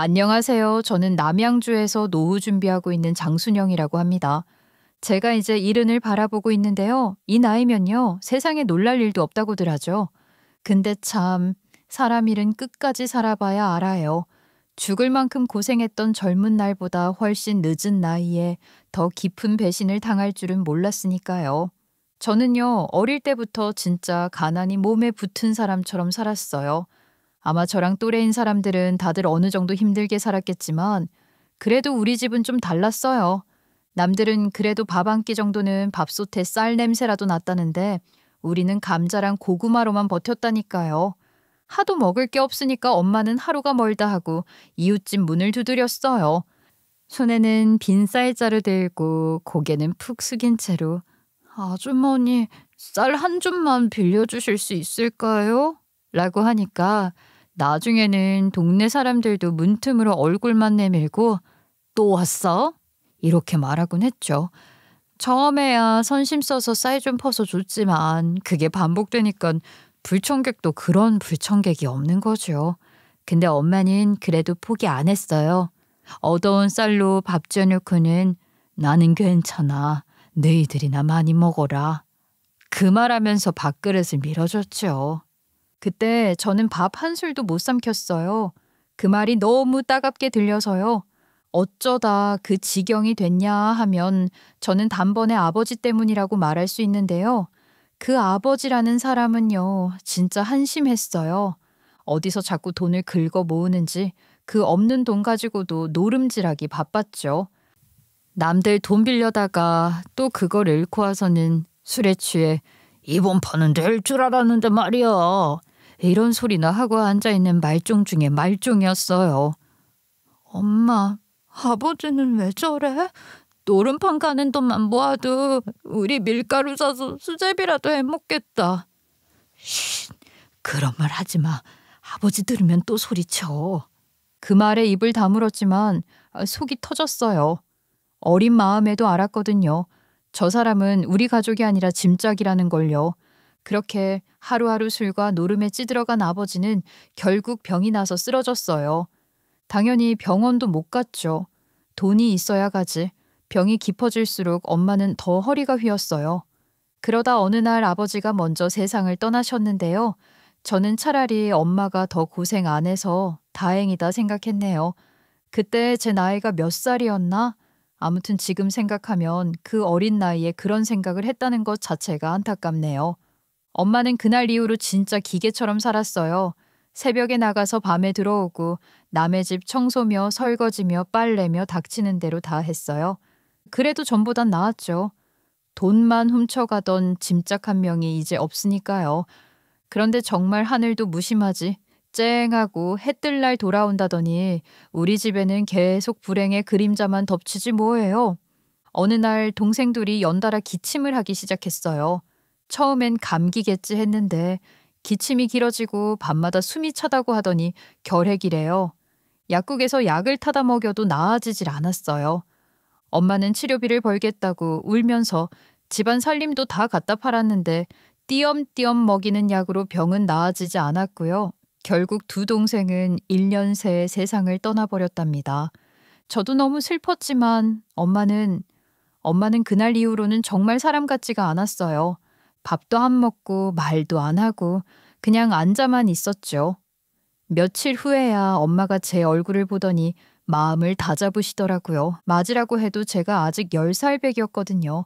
안녕하세요. 저는 남양주에서 노후 준비하고 있는 장순영이라고 합니다. 제가 이제 이른을 바라보고 있는데요. 이 나이면요. 세상에 놀랄 일도 없다고들 하죠. 근데 참, 사람 일은 끝까지 살아봐야 알아요. 죽을 만큼 고생했던 젊은 날보다 훨씬 늦은 나이에 더 깊은 배신을 당할 줄은 몰랐으니까요. 저는요, 어릴 때부터 진짜 가난이 몸에 붙은 사람처럼 살았어요. 아마 저랑 또래인 사람들은 다들 어느 정도 힘들게 살았겠지만 그래도 우리 집은 좀 달랐어요. 남들은 그래도 밥 한 끼 정도는 밥솥에 쌀 냄새라도 났다는데 우리는 감자랑 고구마로만 버텼다니까요. 하도 먹을 게 없으니까 엄마는 하루가 멀다 하고 이웃집 문을 두드렸어요. 손에는 빈 쌀자루 들고 고개는 푹 숙인 채로 아주머니, 쌀 한 줌만 빌려주실 수 있을까요? 라고 하니까 나중에는 동네 사람들도 문틈으로 얼굴만 내밀고 또 왔어? 이렇게 말하곤 했죠. 처음에야 선심 써서 쌀 좀 퍼서 줬지만 그게 반복되니까 불청객도 그런 불청객이 없는 거죠. 근데 엄마는 그래도 포기 안 했어요. 얻어온 쌀로 밥 지어놓고는 나는 괜찮아. 너희들이나 많이 먹어라. 그 말하면서 밥그릇을 밀어줬죠. 그때 저는 밥 한 술도 못 삼켰어요. 그 말이 너무 따갑게 들려서요. 어쩌다 그 지경이 됐냐 하면 저는 단번에 아버지 때문이라고 말할 수 있는데요. 그 아버지라는 사람은요, 진짜 한심했어요. 어디서 자꾸 돈을 긁어 모으는지 그 없는 돈 가지고도 노름질하기 바빴죠. 남들 돈 빌려다가 또 그걸 잃고 와서는 술에 취해 이번 판은 될 줄 알았는데 말이야. 이런 소리나 하고 앉아있는 말종 중에 말종이었어요. 엄마, 아버지는 왜 저래? 노름판 가는 돈만 모아도 우리 밀가루 사서 수제비라도 해먹겠다. 쉿, 그런 말 하지 마. 아버지 들으면 또 소리쳐. 그 말에 입을 다물었지만 속이 터졌어요. 어린 마음에도 알았거든요. 저 사람은 우리 가족이 아니라 짐짝이라는 걸요. 그렇게 하루하루 술과 노름에 찌들어간 아버지는 결국 병이 나서 쓰러졌어요. 당연히 병원도 못 갔죠. 돈이 있어야 가지. 병이 깊어질수록 엄마는 더 허리가 휘었어요. 그러다 어느 날 아버지가 먼저 세상을 떠나셨는데요. 저는 차라리 엄마가 더 고생 안 해서 다행이다 생각했네요. 그때 제 나이가 몇 살이었나? 아무튼 지금 생각하면 그 어린 나이에 그런 생각을 했다는 것 자체가 안타깝네요. 엄마는 그날 이후로 진짜 기계처럼 살았어요. 새벽에 나가서 밤에 들어오고 남의 집 청소며 설거지며 빨래며 닥치는 대로 다 했어요. 그래도 전보단 나았죠. 돈만 훔쳐가던 짐짝 한 명이 이제 없으니까요. 그런데 정말 하늘도 무심하지. 쨍하고 해 뜰 날 돌아온다더니 우리 집에는 계속 불행의 그림자만 덮치지 뭐예요. 어느 날 동생들이 연달아 기침을 하기 시작했어요. 처음엔 감기겠지 했는데 기침이 길어지고 밤마다 숨이 차다고 하더니 결핵이래요. 약국에서 약을 타다 먹여도 나아지질 않았어요. 엄마는 치료비를 벌겠다고 울면서 집안 살림도 다 갖다 팔았는데 띄엄띄엄 먹이는 약으로 병은 나아지지 않았고요. 결국 두 동생은 1년 새에 세상을 떠나버렸답니다. 저도 너무 슬펐지만 엄마는 그날 이후로는 정말 사람 같지가 않았어요. 밥도 안 먹고 말도 안 하고 그냥 앉아만 있었죠. 며칠 후에야 엄마가 제 얼굴을 보더니 마음을 다잡으시더라고요. 맞으라고 해도 제가 아직 10살 배기였거든요.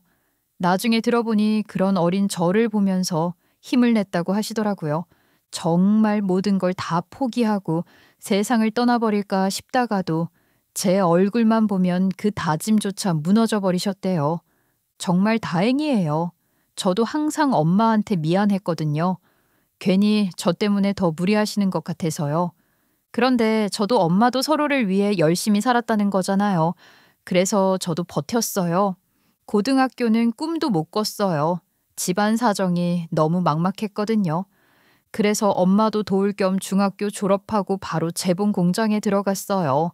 나중에 들어보니 그런 어린 저를 보면서 힘을 냈다고 하시더라고요. 정말 모든 걸 다 포기하고 세상을 떠나버릴까 싶다가도 제 얼굴만 보면 그 다짐조차 무너져 버리셨대요. 정말 다행이에요. 저도 항상 엄마한테 미안했거든요. 괜히 저 때문에 더 무리하시는 것 같아서요. 그런데 저도 엄마도 서로를 위해 열심히 살았다는 거잖아요. 그래서 저도 버텼어요. 고등학교는 꿈도 못 꿨어요. 집안 사정이 너무 막막했거든요. 그래서 엄마도 도울 겸 중학교 졸업하고 바로 재봉 공장에 들어갔어요.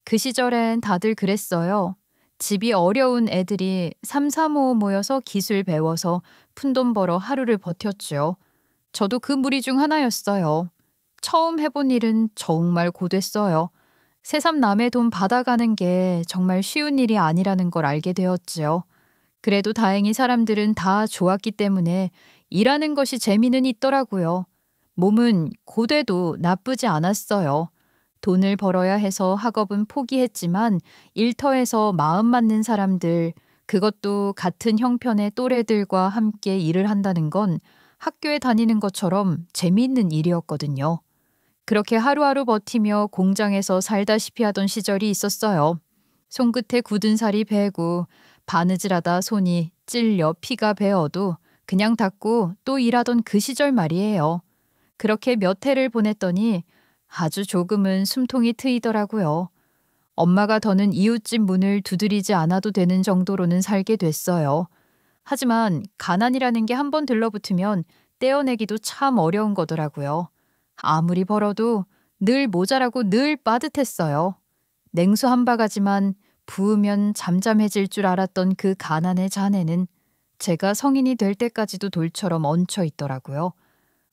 그 시절엔 다들 그랬어요. 집이 어려운 애들이 3, 4, 5 모여서 기술 배워서 푼돈 벌어 하루를 버텼죠. 저도 그 무리 중 하나였어요. 처음 해본 일은 정말 고됐어요. 새삼 남의 돈 받아가는 게 정말 쉬운 일이 아니라는 걸 알게 되었지요. 그래도 다행히 사람들은 다 좋았기 때문에 일하는 것이 재미는 있더라고요. 몸은 고돼도 나쁘지 않았어요. 돈을 벌어야 해서 학업은 포기했지만 일터에서 마음 맞는 사람들, 그것도 같은 형편의 또래들과 함께 일을 한다는 건 학교에 다니는 것처럼 재미있는 일이었거든요. 그렇게 하루하루 버티며 공장에서 살다시피 하던 시절이 있었어요. 손끝에 굳은 살이 배고 바느질하다 손이 찔려 피가 배어도 그냥 닦고 또 일하던 그 시절 말이에요. 그렇게 몇 해를 보냈더니 아주 조금은 숨통이 트이더라고요. 엄마가 더는 이웃집 문을 두드리지 않아도 되는 정도로는 살게 됐어요. 하지만 가난이라는 게 한번 들러붙으면 떼어내기도 참 어려운 거더라고요. 아무리 벌어도 늘 모자라고 늘 빠듯했어요. 냉수 한 바가지만 부으면 잠잠해질 줄 알았던 그 가난의 잔해는 제가 성인이 될 때까지도 돌처럼 얹혀 있더라고요.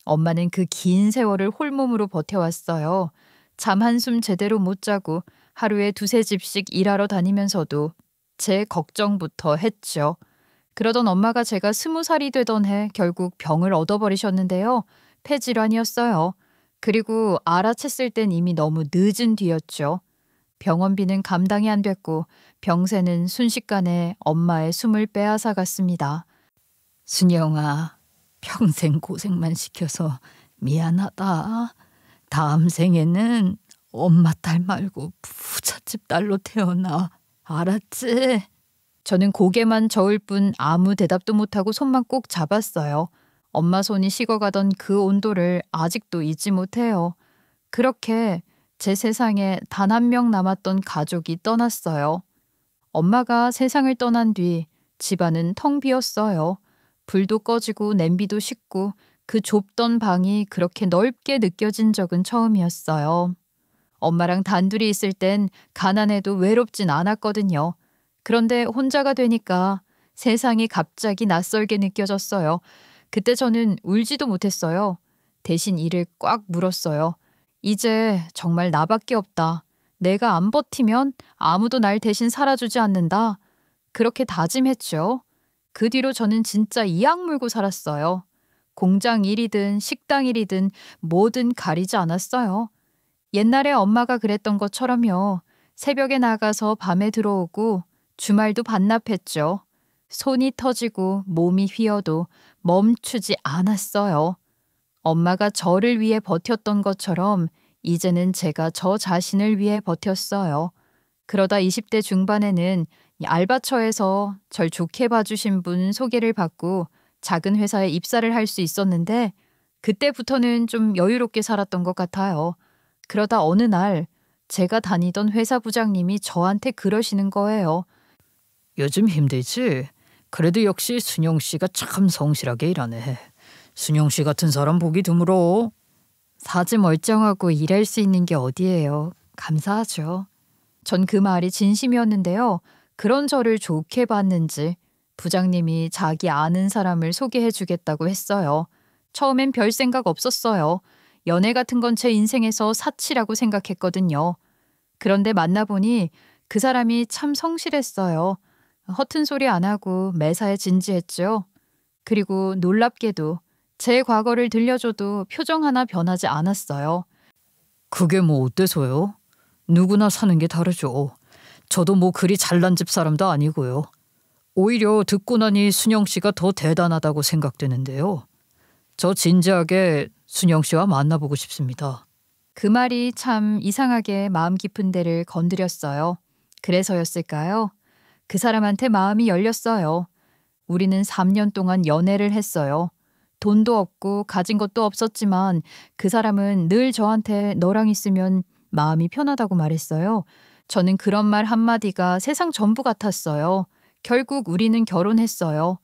엄마는 그 긴 세월을 홀몸으로 버텨왔어요. 잠 한숨 제대로 못 자고 하루에 두세 집씩 일하러 다니면서도 제 걱정부터 했죠. 그러던 엄마가 제가 20살이 되던 해 결국 병을 얻어버리셨는데요. 폐질환이었어요. 그리고 알아챘을 땐 이미 너무 늦은 뒤였죠. 병원비는 감당이 안 됐고 병세는 순식간에 엄마의 숨을 빼앗아 갔습니다. 순영아, 평생 고생만 시켜서 미안하다. 다음 생에는 엄마 딸 말고 부잣집 딸로 태어나. 알았지? 저는 고개만 저을 뿐 아무 대답도 못하고 손만 꼭 잡았어요. 엄마 손이 식어가던 그 온도를 아직도 잊지 못해요. 그렇게 제 세상에 단 한 명 남았던 가족이 떠났어요. 엄마가 세상을 떠난 뒤 집안은 텅 비었어요. 불도 꺼지고 냄비도 식고 그 좁던 방이 그렇게 넓게 느껴진 적은 처음이었어요. 엄마랑 단둘이 있을 땐 가난해도 외롭진 않았거든요. 그런데 혼자가 되니까 세상이 갑자기 낯설게 느껴졌어요. 그때 저는 울지도 못했어요. 대신 이를 꽉 물었어요. 이제 정말 나밖에 없다. 내가 안 버티면 아무도 날 대신 살아주지 않는다. 그렇게 다짐했죠. 그 뒤로 저는 진짜 이악 물고 살았어요. 공장 일이든 식당 일이든 뭐든 가리지 않았어요. 옛날에 엄마가 그랬던 것처럼요. 새벽에 나가서 밤에 들어오고 주말도 반납했죠. 손이 터지고 몸이 휘어도 멈추지 않았어요. 엄마가 저를 위해 버텼던 것처럼 이제는 제가 저 자신을 위해 버텼어요. 그러다 20대 중반에는 알바처에서 절 좋게 봐주신 분 소개를 받고 작은 회사에 입사를 할 수 있었는데 그때부터는 좀 여유롭게 살았던 것 같아요. 그러다 어느 날 제가 다니던 회사 부장님이 저한테 그러시는 거예요. 요즘 힘들지? 그래도 역시 순영 씨가 참 성실하게 일하네. 순영 씨 같은 사람 보기 드물어. 사지 멀쩡하고 일할 수 있는 게 어디예요. 감사하죠. 전 그 말이 진심이었는데요. 그런 저를 좋게 봤는지 부장님이 자기 아는 사람을 소개해 주겠다고 했어요. 처음엔 별 생각 없었어요. 연애 같은 건 제 인생에서 사치라고 생각했거든요. 그런데 만나보니 그 사람이 참 성실했어요. 허튼 소리 안 하고 매사에 진지했죠. 그리고 놀랍게도 제 과거를 들려줘도 표정 하나 변하지 않았어요. 그게 뭐 어때서요? 누구나 사는 게 다르죠. 저도 뭐 그리 잘난 집 사람도 아니고요. 오히려 듣고 나니 순영 씨가 더 대단하다고 생각되는데요. 저 진지하게 순영 씨와 만나보고 싶습니다. 그 말이 참 이상하게 마음 깊은 데를 건드렸어요. 그래서였을까요? 그 사람한테 마음이 열렸어요. 우리는 3년 동안 연애를 했어요. 돈도 없고 가진 것도 없었지만 그 사람은 늘 저한테 너랑 있으면 마음이 편하다고 말했어요. 저는 그런 말 한마디가 세상 전부 같았어요. 결국 우리는 결혼했어요.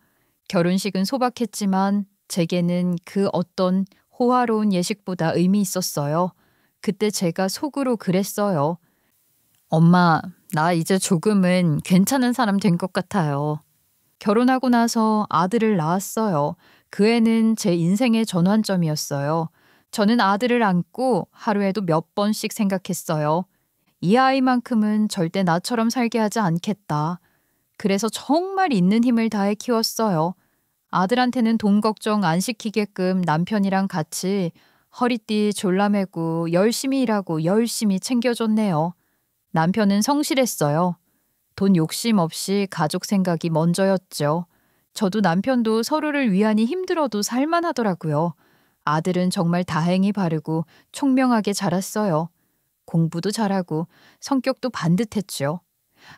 결혼식은 소박했지만 제게는 그 어떤 호화로운 예식보다 의미 있었어요. 그때 제가 속으로 그랬어요. 엄마, 나 이제 조금은 괜찮은 사람 된 것 같아요. 결혼하고 나서 아들을 낳았어요. 그 애는 제 인생의 전환점이었어요. 저는 아들을 안고 하루에도 몇 번씩 생각했어요. 이 아이만큼은 절대 나처럼 살게 하지 않겠다. 그래서 정말 있는 힘을 다해 키웠어요. 아들한테는 돈 걱정 안 시키게끔 남편이랑 같이 허리띠 졸라매고 열심히 일하고 열심히 챙겨줬네요. 남편은 성실했어요. 돈 욕심 없이 가족 생각이 먼저였죠. 저도 남편도 서로를 위하니 힘들어도 살만하더라고요. 아들은 정말 다행히 바르고 총명하게 자랐어요. 공부도 잘하고 성격도 반듯했죠.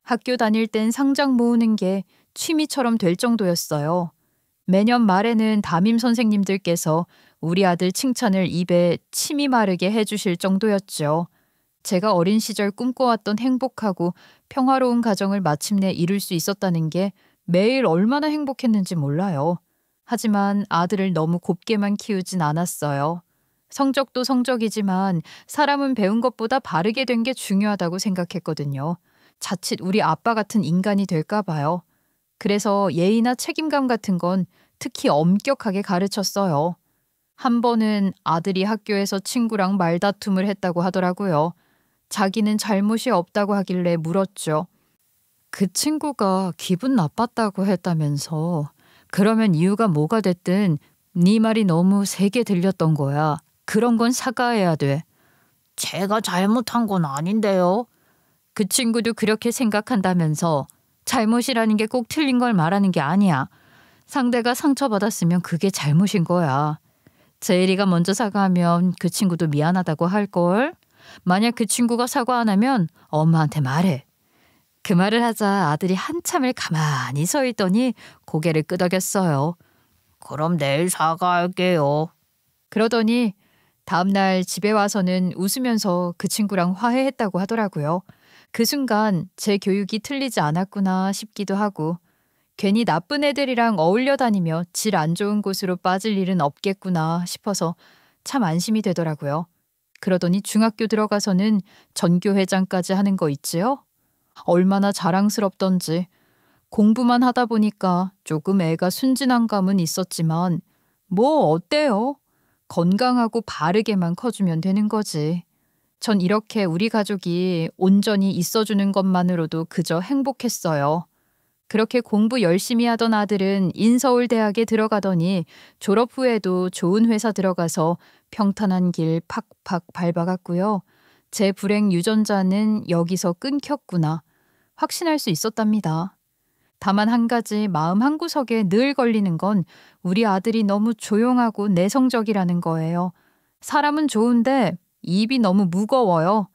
학교 다닐 땐 상장 모으는 게 취미처럼 될 정도였어요. 매년 말에는 담임 선생님들께서 우리 아들 칭찬을 입에 침이 마르게 해주실 정도였죠. 제가 어린 시절 꿈꿔왔던 행복하고 평화로운 가정을 마침내 이룰 수 있었다는 게 매일 얼마나 행복했는지 몰라요. 하지만 아들을 너무 곱게만 키우진 않았어요. 성적도 성적이지만 사람은 배운 것보다 바르게 된 게 중요하다고 생각했거든요. 자칫 우리 아빠 같은 인간이 될까 봐요. 그래서 예의나 책임감 같은 건 특히 엄격하게 가르쳤어요. 한 번은 아들이 학교에서 친구랑 말다툼을 했다고 하더라고요. 자기는 잘못이 없다고 하길래 물었죠. 그 친구가 기분 나빴다고 했다면서. 그러면 이유가 뭐가 됐든 네 말이 너무 세게 들렸던 거야. 그런 건 사과해야 돼. 제가 잘못한 건 아닌데요. 그 친구도 그렇게 생각한다면서. 잘못이라는 게 꼭 틀린 걸 말하는 게 아니야. 상대가 상처받았으면 그게 잘못인 거야. 제일이가 먼저 사과하면 그 친구도 미안하다고 할걸. 만약 그 친구가 사과 안 하면 엄마한테 말해. 그 말을 하자 아들이 한참을 가만히 서 있더니 고개를 끄덕였어요. 그럼 내일 사과할게요. 그러더니 다음날 집에 와서는 웃으면서 그 친구랑 화해했다고 하더라고요. 그 순간 제 교육이 틀리지 않았구나 싶기도 하고 괜히 나쁜 애들이랑 어울려 다니며 질 안 좋은 곳으로 빠질 일은 없겠구나 싶어서 참 안심이 되더라고요. 그러더니 중학교 들어가서는 전교회장까지 하는 거 있지요? 얼마나 자랑스럽던지. 공부만 하다 보니까 조금 애가 순진한 감은 있었지만 뭐 어때요? 건강하고 바르게만 커주면 되는 거지. 전 이렇게 우리 가족이 온전히 있어주는 것만으로도 그저 행복했어요. 그렇게 공부 열심히 하던 아들은 인서울대학에 들어가더니 졸업 후에도 좋은 회사 들어가서 평탄한 길 팍팍 밟아갔고요. 제 불행 유전자는 여기서 끊겼구나 확신할 수 있었답니다. 다만 한 가지 마음 한구석에 늘 걸리는 건 우리 아들이 너무 조용하고 내성적이라는 거예요. 사람은 좋은데 입이 너무 무거워요.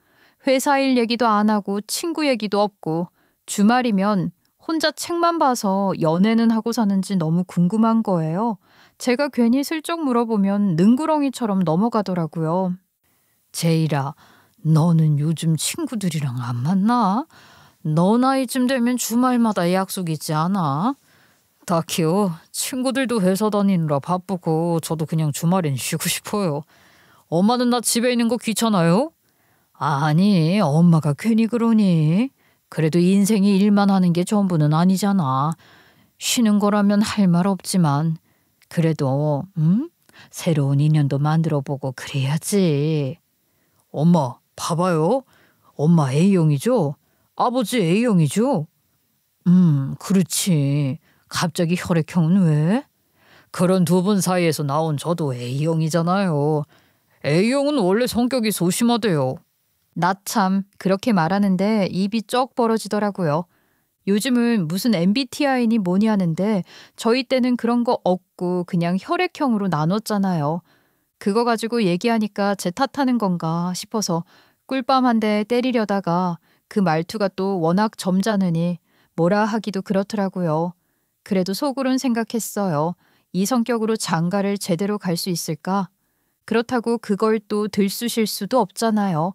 회사 일 얘기도 안 하고 친구 얘기도 없고 주말이면 혼자 책만 봐서 연애는 하고 사는지 너무 궁금한 거예요. 제가 괜히 슬쩍 물어보면 능구렁이처럼 넘어가더라고요. 제이라, 너는 요즘 친구들이랑 안 만나? 너 나이쯤 되면 주말마다 약속 있지 않아? 딱히요. 친구들도 회사 다니느라 바쁘고 저도 그냥 주말엔 쉬고 싶어요. 엄마는 나 집에 있는 거 귀찮아요? 아니, 엄마가 괜히 그러니. 그래도 인생이 일만 하는 게 전부는 아니잖아. 쉬는 거라면 할 말 없지만 그래도 새로운 인연도 만들어보고 그래야지. 엄마, 봐봐요. 엄마 A형이죠? 아버지 A형이죠? 그렇지. 갑자기 혈액형은 왜? 그런 두 분 사이에서 나온 저도 A형이잖아요. A형은 원래 성격이 소심하대요. 나 참 그렇게 말하는데 입이 쩍 벌어지더라고요. 요즘은 무슨 MBTI니 뭐니 하는데 저희 때는 그런 거 없고 그냥 혈액형으로 나눴잖아요. 그거 가지고 얘기하니까 제 탓하는 건가 싶어서 꿀밤 한 대 때리려다가 그 말투가 또 워낙 점잖으니 뭐라 하기도 그렇더라고요. 그래도 속으론 생각했어요. 이 성격으로 장가를 제대로 갈 수 있을까? 그렇다고 그걸 또 들쑤실 수도 없잖아요.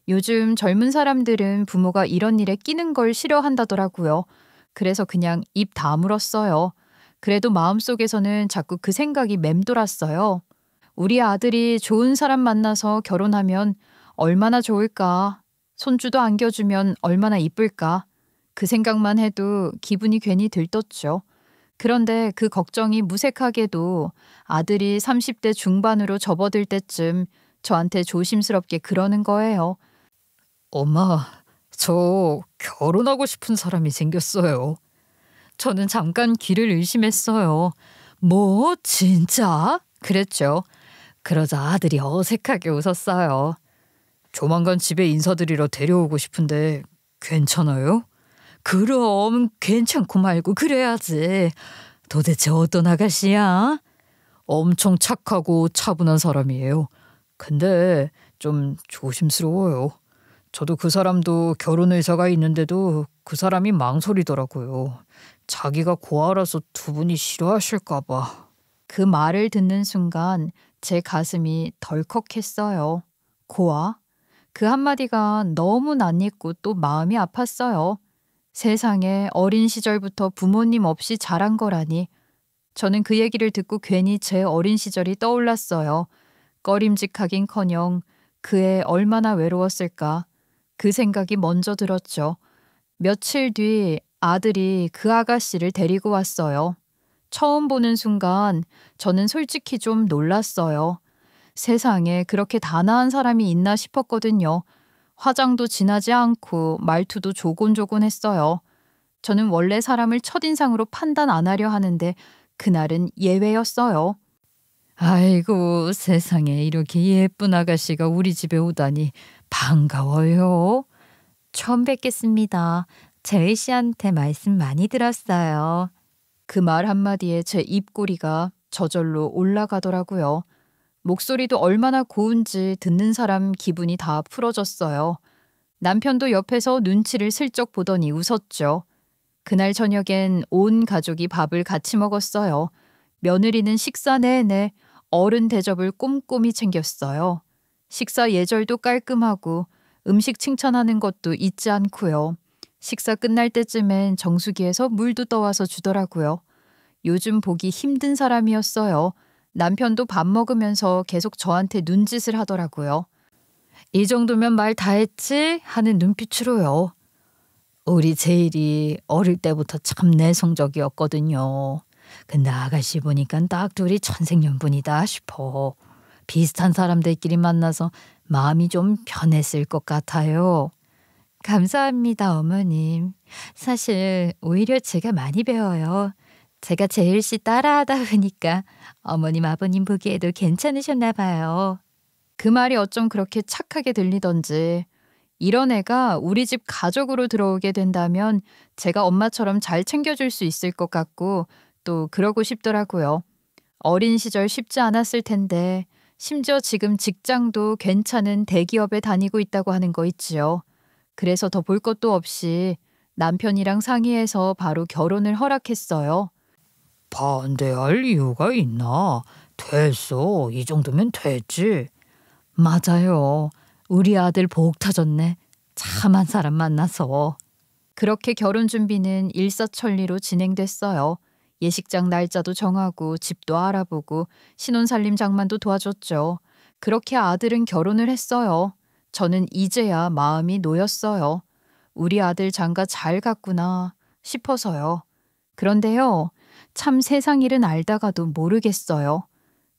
요즘 젊은 사람들은 부모가 이런 일에 끼는 걸 싫어한다더라고요. 그래서 그냥 입 다물었어요. 그래도 마음속에서는 자꾸 그 생각이 맴돌았어요. 우리 아들이 좋은 사람 만나서 결혼하면 얼마나 좋을까? 손주도 안겨주면 얼마나 이쁠까? 그 생각만 해도 기분이 괜히 들떴죠. 그런데 그 걱정이 무색하게도 아들이 30대 중반으로 접어들 때쯤 저한테 조심스럽게 그러는 거예요. 엄마, 저 결혼하고 싶은 사람이 생겼어요. 저는 잠깐 귀를 의심했어요. 뭐, 진짜? 그랬죠. 그러자 아들이 어색하게 웃었어요. 조만간 집에 인사드리러 데려오고 싶은데 괜찮아요? 그럼 괜찮고 말고 그래야지. 도대체 어떤 아가씨야? 엄청 착하고 차분한 사람이에요. 근데 좀 조심스러워요. 저도 그 사람도 결혼 의사가 있는데도 그 사람이 망설이더라고요. 자기가 고아라서 두 분이 싫어하실까 봐. 그 말을 듣는 순간 제 가슴이 덜컥했어요. 고아? 그 한마디가 너무 낯익고 또 마음이 아팠어요. 세상에 어린 시절부터 부모님 없이 자란 거라니. 저는 그 얘기를 듣고 괜히 제 어린 시절이 떠올랐어요. 꺼림직하긴커녕 그애 얼마나 외로웠을까. 그 생각이 먼저 들었죠. 며칠 뒤 아들이 그 아가씨를 데리고 왔어요. 처음 보는 순간 저는 솔직히 좀 놀랐어요. 세상에 그렇게 단아한 사람이 있나 싶었거든요. 화장도 진하지 않고 말투도 조곤조곤했어요. 저는 원래 사람을 첫인상으로 판단 안 하려 하는데 그날은 예외였어요. 아이고, 세상에 이렇게 예쁜 아가씨가 우리 집에 오다니 반가워요. 처음 뵙겠습니다. 재희 씨한테 말씀 많이 들었어요. 그 말 한마디에 제 입꼬리가 저절로 올라가더라고요. 목소리도 얼마나 고운지 듣는 사람 기분이 다 풀어졌어요. 남편도 옆에서 눈치를 슬쩍 보더니 웃었죠. 그날 저녁엔 온 가족이 밥을 같이 먹었어요. 며느리는 식사 내내 어른 대접을 꼼꼼히 챙겼어요. 식사 예절도 깔끔하고 음식 칭찬하는 것도 잊지 않고요. 식사 끝날 때쯤엔 정수기에서 물도 떠와서 주더라고요. 요즘 보기 힘든 사람이었어요. 남편도 밥 먹으면서 계속 저한테 눈짓을 하더라고요. 이 정도면 말 다 했지? 하는 눈빛으로요. 우리 제일이 어릴 때부터 참 내성적이었거든요. 근데 아가씨 보니까 딱 둘이 천생연분이다 싶어. 비슷한 사람들끼리 만나서 마음이 좀 편했을 것 같아요. 감사합니다, 어머님. 사실 오히려 제가 많이 배워요. 제가 재일 씨 따라하다 보니까 어머님, 아버님 보기에도 괜찮으셨나 봐요. 그 말이 어쩜 그렇게 착하게 들리던지. 이런 애가 우리 집 가족으로 들어오게 된다면 제가 엄마처럼 잘 챙겨줄 수 있을 것 같고 또 그러고 싶더라고요. 어린 시절 쉽지 않았을 텐데 심지어 지금 직장도 괜찮은 대기업에 다니고 있다고 하는 거 있지요. 그래서 더 볼 것도 없이 남편이랑 상의해서 바로 결혼을 허락했어요. 반대할 이유가 있나? 됐어. 이 정도면 됐지. 맞아요. 우리 아들 복 터졌네. 참한 사람 만나서. 그렇게 결혼 준비는 일사천리로 진행됐어요. 예식장 날짜도 정하고 집도 알아보고 신혼살림 장만도 도와줬죠. 그렇게 아들은 결혼을 했어요. 저는 이제야 마음이 놓였어요. 우리 아들 장가 잘 갔구나 싶어서요. 그런데요, 참 세상 일은 알다가도 모르겠어요.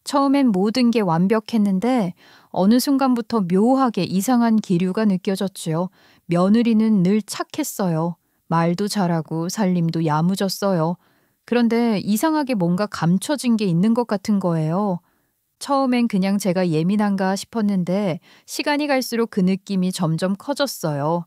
처음엔 모든 게 완벽했는데 어느 순간부터 묘하게 이상한 기류가 느껴졌지요. 며느리는 늘 착했어요. 말도 잘하고 살림도 야무졌어요. 그런데 이상하게 뭔가 감춰진 게 있는 것 같은 거예요. 처음엔 그냥 제가 예민한가 싶었는데 시간이 갈수록 그 느낌이 점점 커졌어요.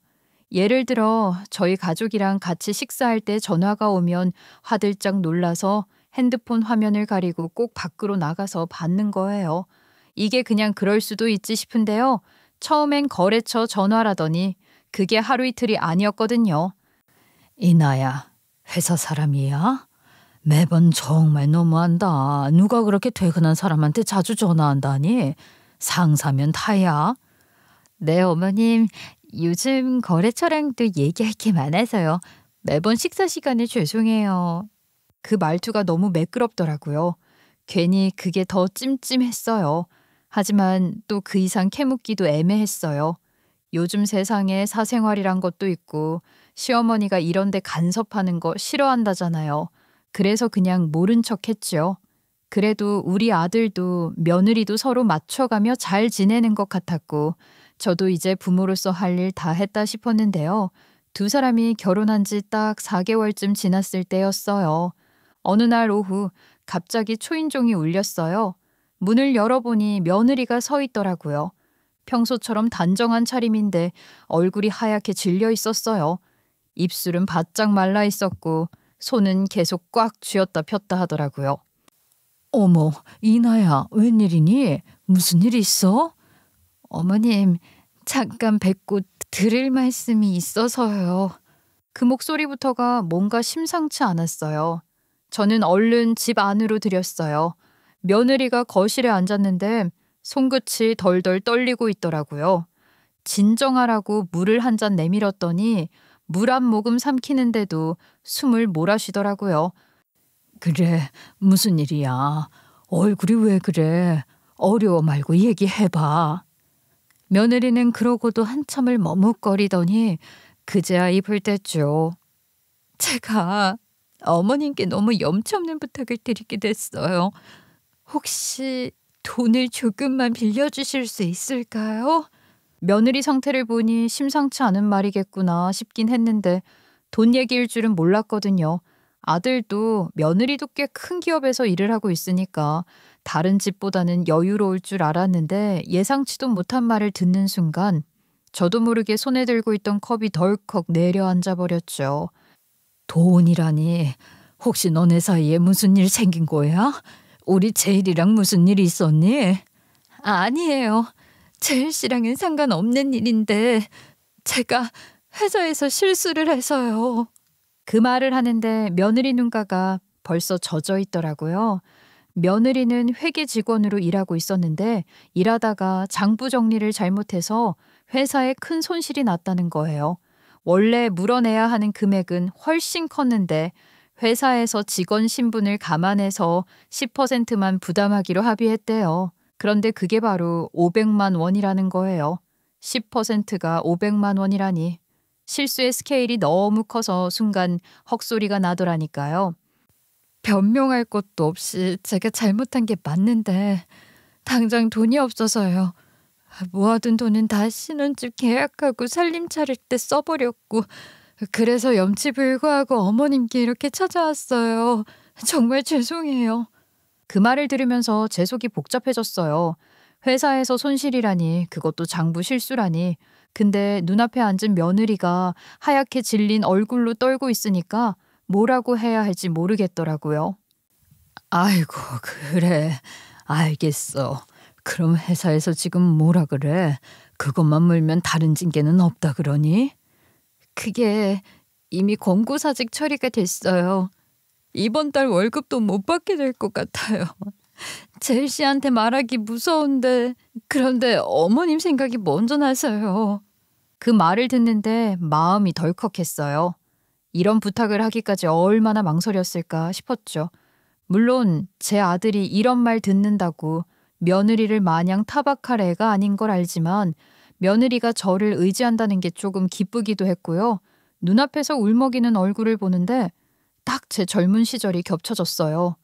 예를 들어 저희 가족이랑 같이 식사할 때 전화가 오면 화들짝 놀라서 핸드폰 화면을 가리고 꼭 밖으로 나가서 받는 거예요. 이게 그냥 그럴 수도 있지 싶은데요. 처음엔 거래처 전화라더니 그게 하루 이틀이 아니었거든요. 이나야, 회사 사람이야? 매번 정말 너무한다. 누가 그렇게 퇴근한 사람한테 자주 전화한다니? 상사면 다야? 네, 어머님. 요즘 거래처랑도 얘기할 게 많아서요. 매번 식사 시간에 죄송해요. 그 말투가 너무 매끄럽더라고요. 괜히 그게 더 찜찜했어요. 하지만 또 그 이상 캐묻기도 애매했어요. 요즘 세상에 사생활이란 것도 있고 시어머니가 이런 데 간섭하는 거 싫어한다잖아요. 그래서 그냥 모른 척 했죠. 그래도 우리 아들도 며느리도 서로 맞춰가며 잘 지내는 것 같았고 저도 이제 부모로서 할 일 다 했다 싶었는데요. 두 사람이 결혼한 지 딱 4개월쯤 지났을 때였어요. 어느 날 오후 갑자기 초인종이 울렸어요. 문을 열어보니 며느리가 서 있더라고요. 평소처럼 단정한 차림인데 얼굴이 하얗게 질려 있었어요. 입술은 바짝 말라 있었고 손은 계속 꽉 쥐었다 폈다 하더라고요. 어머, 이나야, 웬일이니? 무슨 일 있어? 어머님, 잠깐 뵙고 드릴 말씀이 있어서요. 그 목소리부터가 뭔가 심상치 않았어요. 저는 얼른 집 안으로 들였어요. 며느리가 거실에 앉았는데 손끝이 덜덜 떨리고 있더라고요. 진정하라고 물을 한 잔 내밀었더니 물 한 모금 삼키는데도 숨을 몰아쉬더라고요. 그래, 무슨 일이야? 얼굴이 왜 그래? 어려워 말고 얘기해봐. 며느리는 그러고도 한참을 머뭇거리더니 그제야 입을 뗐죠. 제가 어머님께 너무 염치 없는 부탁을 드리게 됐어요. 혹시 돈을 조금만 빌려주실 수 있을까요? 며느리 상태를 보니 심상치 않은 말이겠구나 싶긴 했는데 돈 얘기일 줄은 몰랐거든요. 아들도 며느리도 꽤 큰 기업에서 일을 하고 있으니까 다른 집보다는 여유로울 줄 알았는데 예상치도 못한 말을 듣는 순간 저도 모르게 손에 들고 있던 컵이 덜컥 내려앉아 버렸죠. 돈이라니, 혹시 너네 사이에 무슨 일 생긴 거야? 우리 제일이랑 무슨 일이 있었니? 아니에요. 제일 씨랑은 상관없는 일인데 제가 회사에서 실수를 해서요. 그 말을 하는데 며느리 눈가가 벌써 젖어 있더라고요. 며느리는 회계 직원으로 일하고 있었는데 일하다가 장부 정리를 잘못해서 회사에 큰 손실이 났다는 거예요. 원래 물어내야 하는 금액은 훨씬 컸는데 회사에서 직원 신분을 감안해서 10%만 부담하기로 합의했대요. 그런데 그게 바로 500만 원이라는 거예요. 10%가 500만 원이라니. 실수의 스케일이 너무 커서 순간 헉소리가 나더라니까요. 변명할 것도 없이 제가 잘못한 게 맞는데 당장 돈이 없어서요. 모아둔 돈은 다 신혼집 계약하고 살림 차릴 때 써버렸고 그래서 염치불구하고 어머님께 이렇게 찾아왔어요. 정말 죄송해요. 그 말을 들으면서 제 속이 복잡해졌어요. 회사에서 손실이라니, 그것도 장부 실수라니. 근데 눈앞에 앉은 며느리가 하얗게 질린 얼굴로 떨고 있으니까 뭐라고 해야 할지 모르겠더라고요. 아이고, 그래. 알겠어. 그럼 회사에서 지금 뭐라 그래? 그것만 물면 다른 징계는 없다 그러니? 그게 이미 권고사직 처리가 됐어요. 이번 달 월급도 못 받게 될 것 같아요. 제일 씨한테 말하기 무서운데 그런데 어머님 생각이 먼저 나서요. 그 말을 듣는데 마음이 덜컥했어요. 이런 부탁을 하기까지 얼마나 망설였을까 싶었죠. 물론 제 아들이 이런 말 듣는다고 며느리를 마냥 타박할 애가 아닌 걸 알지만 며느리가 저를 의지한다는 게 조금 기쁘기도 했고요. 눈앞에서 울먹이는 얼굴을 보는데 딱 제 젊은 시절이 겹쳐졌어요.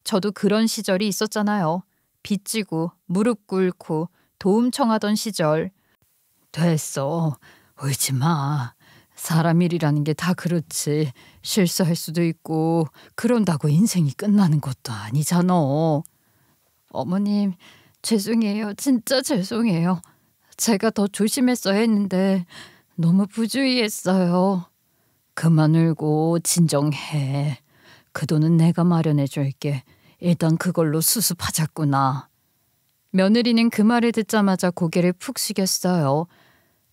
저도 그런 시절이 있었잖아요. 빚지고 무릎 꿇고 도움 청하던 시절. 됐어. 울지 마. 사람 일이라는 게 다 그렇지. 실수할 수도 있고 그런다고 인생이 끝나는 것도 아니잖아. 어머님, 죄송해요. 진짜 죄송해요. 제가 더 조심했어야 했는데 너무 부주의했어요. 그만 울고 진정해. 그 돈은 내가 마련해 줄게. 일단 그걸로 수습하자꾸나. 며느리는 그 말을 듣자마자 고개를 푹 숙였어요.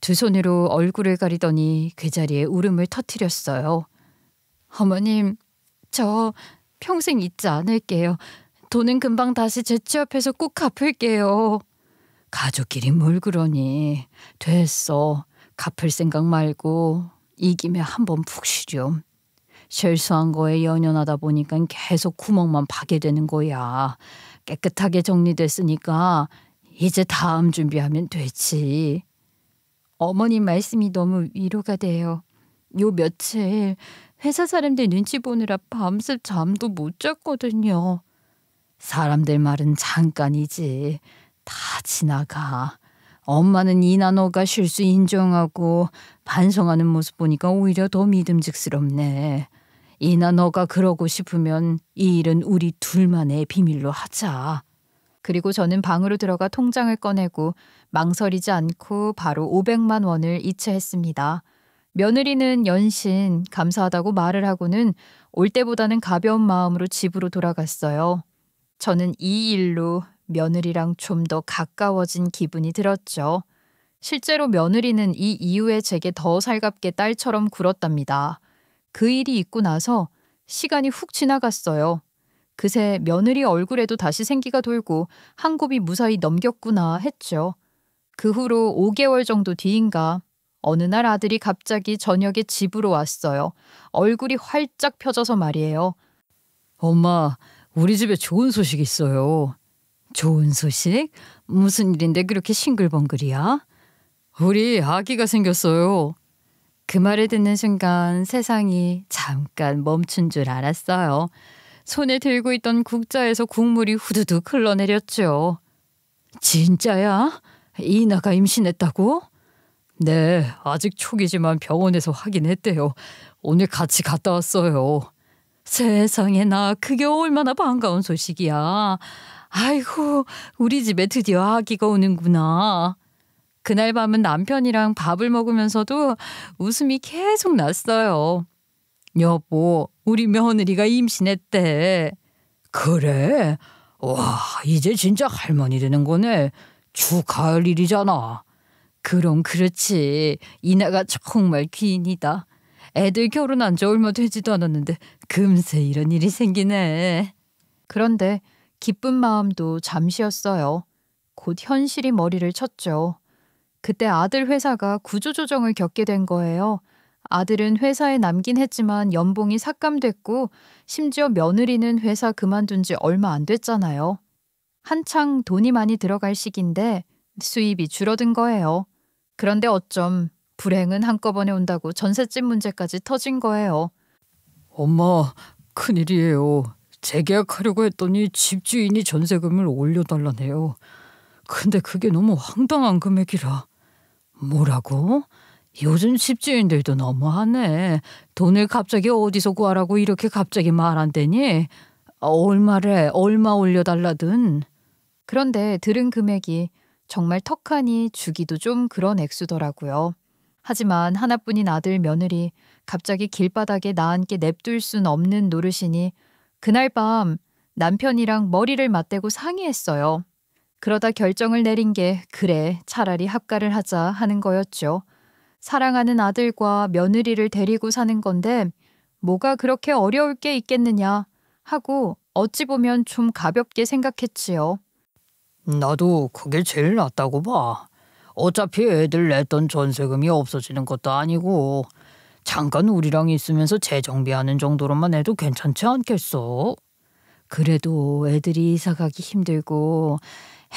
두 손으로 얼굴을 가리더니 그 자리에 울음을 터뜨렸어요. 어머님, 저 평생 잊지 않을게요. 돈은 금방 다시 재취업해서 꼭 갚을게요. 가족끼리 뭘 그러니. 됐어. 갚을 생각 말고 이 김에 한번 푹 쉬렴. 실수한 거에 연연하다 보니까 계속 구멍만 파게 되는 거야. 깨끗하게 정리됐으니까 이제 다음 준비하면 되지. 어머님 말씀이 너무 위로가 돼요. 요 며칠 회사 사람들 눈치 보느라 밤새 잠도 못 잤거든요. 사람들 말은 잠깐이지. 다 지나가. 엄마는 이나 너가 실수 인정하고 반성하는 모습 보니까 오히려 더 믿음직스럽네. 이나 너가 그러고 싶으면 이 일은 우리 둘만의 비밀로 하자. 그리고 저는 방으로 들어가 통장을 꺼내고 망설이지 않고 바로 500만 원을 이체했습니다. 며느리는 연신 감사하다고 말을 하고는 올 때보다는 가벼운 마음으로 집으로 돌아갔어요. 저는 이 일로 며느리랑 좀 더 가까워진 기분이 들었죠. 실제로 며느리는 이 이후에 제게 더 살갑게 딸처럼 굴었답니다. 그 일이 있고 나서 시간이 훅 지나갔어요. 그새 며느리 얼굴에도 다시 생기가 돌고 한 곱이 무사히 넘겼구나 했죠. 그 후로 5개월 정도 뒤인가 어느 날 아들이 갑자기 저녁에 집으로 왔어요. 얼굴이 활짝 펴져서 말이에요. 엄마, 우리 집에 좋은 소식 있어요. 좋은 소식? 무슨 일인데 그렇게 싱글벙글이야? 우리 아기가 생겼어요. 그 말을 듣는 순간 세상이 잠깐 멈춘 줄 알았어요. 손에 들고 있던 국자에서 국물이 후두둑 흘러내렸죠. 진짜야? 이나가 임신했다고? 네, 아직 초기지만 병원에서 확인했대요. 오늘 같이 갔다 왔어요. 세상에, 나 그게 얼마나 반가운 소식이야. 아이고, 우리 집에 드디어 아기가 오는구나. 그날 밤은 남편이랑 밥을 먹으면서도 웃음이 계속 났어요. 여보, 우리 며느리가 임신했대. 그래? 와, 이제 진짜 할머니 되는 거네. 축하할 일이잖아. 그럼 그렇지. 이나가 정말 귀인이다. 애들 결혼한 지 얼마 되지도 않았는데 금세 이런 일이 생기네. 그런데 기쁜 마음도 잠시였어요. 곧 현실이 머리를 쳤죠. 그때 아들 회사가 구조조정을 겪게 된 거예요. 아들은 회사에 남긴 했지만 연봉이 삭감됐고 심지어 며느리는 회사 그만둔 지 얼마 안 됐잖아요. 한창 돈이 많이 들어갈 시기인데 수입이 줄어든 거예요. 그런데 어쩜 불행은 한꺼번에 온다고 전셋집 문제까지 터진 거예요. 엄마, 큰일이에요. 재계약하려고 했더니 집주인이 전세금을 올려달라네요. 근데 그게 너무 황당한 금액이라. 뭐라고? 요즘 집주인들도 너무하네. 돈을 갑자기 어디서 구하라고 이렇게 갑자기 말 안 되니? 얼마래? 얼마 올려달라든. 그런데 들은 금액이 정말 턱하니 주기도 좀 그런 액수더라고요. 하지만 하나뿐인 아들 며느리 갑자기 길바닥에 나앉게 냅둘 순 없는 노릇이니 그날 밤 남편이랑 머리를 맞대고 상의했어요. 그러다 결정을 내린 게 그래 차라리 합가를 하자 하는 거였죠. 사랑하는 아들과 며느리를 데리고 사는 건데 뭐가 그렇게 어려울 게 있겠느냐 하고 어찌 보면 좀 가볍게 생각했지요. 나도 그게 제일 낫다고 봐. 어차피 애들 냈던 전세금이 없어지는 것도 아니고 잠깐 우리랑 있으면서 재정비하는 정도로만 해도 괜찮지 않겠어? 그래도 애들이 이사가기 힘들고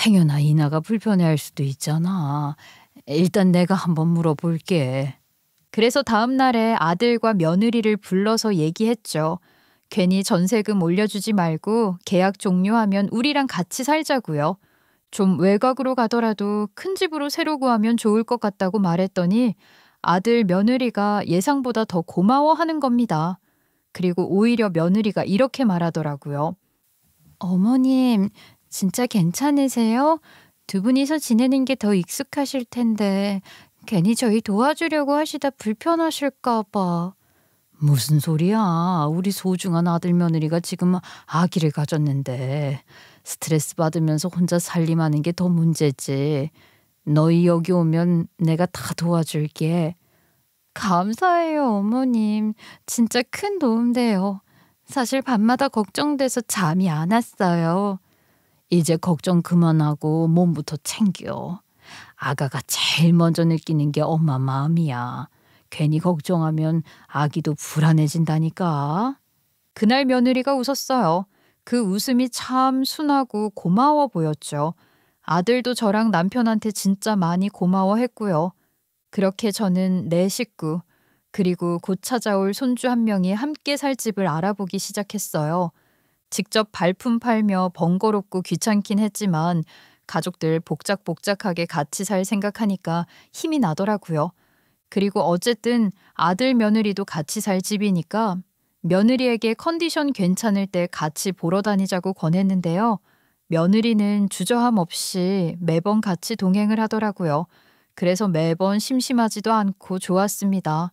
행여나 이나가 불편해할 수도 있잖아. 일단 내가 한번 물어볼게. 그래서 다음 날에 아들과 며느리를 불러서 얘기했죠. 괜히 전세금 올려주지 말고 계약 종료하면 우리랑 같이 살자고요. 좀 외곽으로 가더라도 큰 집으로 새로 구하면 좋을 것 같다고 말했더니 아들 며느리가 예상보다 더 고마워하는 겁니다. 그리고 오히려 며느리가 이렇게 말하더라고요. 어머님, 진짜 괜찮으세요? 두 분이서 지내는 게 더 익숙하실 텐데 괜히 저희 도와주려고 하시다 불편하실까 봐. 무슨 소리야. 우리 소중한 아들 며느리가 지금 아기를 가졌는데 스트레스 받으면서 혼자 살림하는 게 더 문제지. 너희 여기 오면 내가 다 도와줄게. 감사해요, 어머님. 진짜 큰 도움 돼요. 사실 밤마다 걱정돼서 잠이 안 왔어요. 이제 걱정 그만하고 몸부터 챙겨. 아가가 제일 먼저 느끼는 게 엄마 마음이야. 괜히 걱정하면 아기도 불안해진다니까. 그날 며느리가 웃었어요. 그 웃음이 참 순하고 고마워 보였죠. 아들도 저랑 남편한테 진짜 많이 고마워했고요. 그렇게 저는 내 식구, 그리고 곧 찾아올 손주 한 명이 함께 살 집을 알아보기 시작했어요. 직접 발품 팔며 번거롭고 귀찮긴 했지만 가족들 복작복작하게 같이 살 생각하니까 힘이 나더라고요. 그리고 어쨌든 아들 며느리도 같이 살 집이니까 며느리에게 컨디션 괜찮을 때 같이 보러 다니자고 권했는데요. 며느리는 주저함 없이 매번 같이 동행을 하더라고요. 그래서 매번 심심하지도 않고 좋았습니다.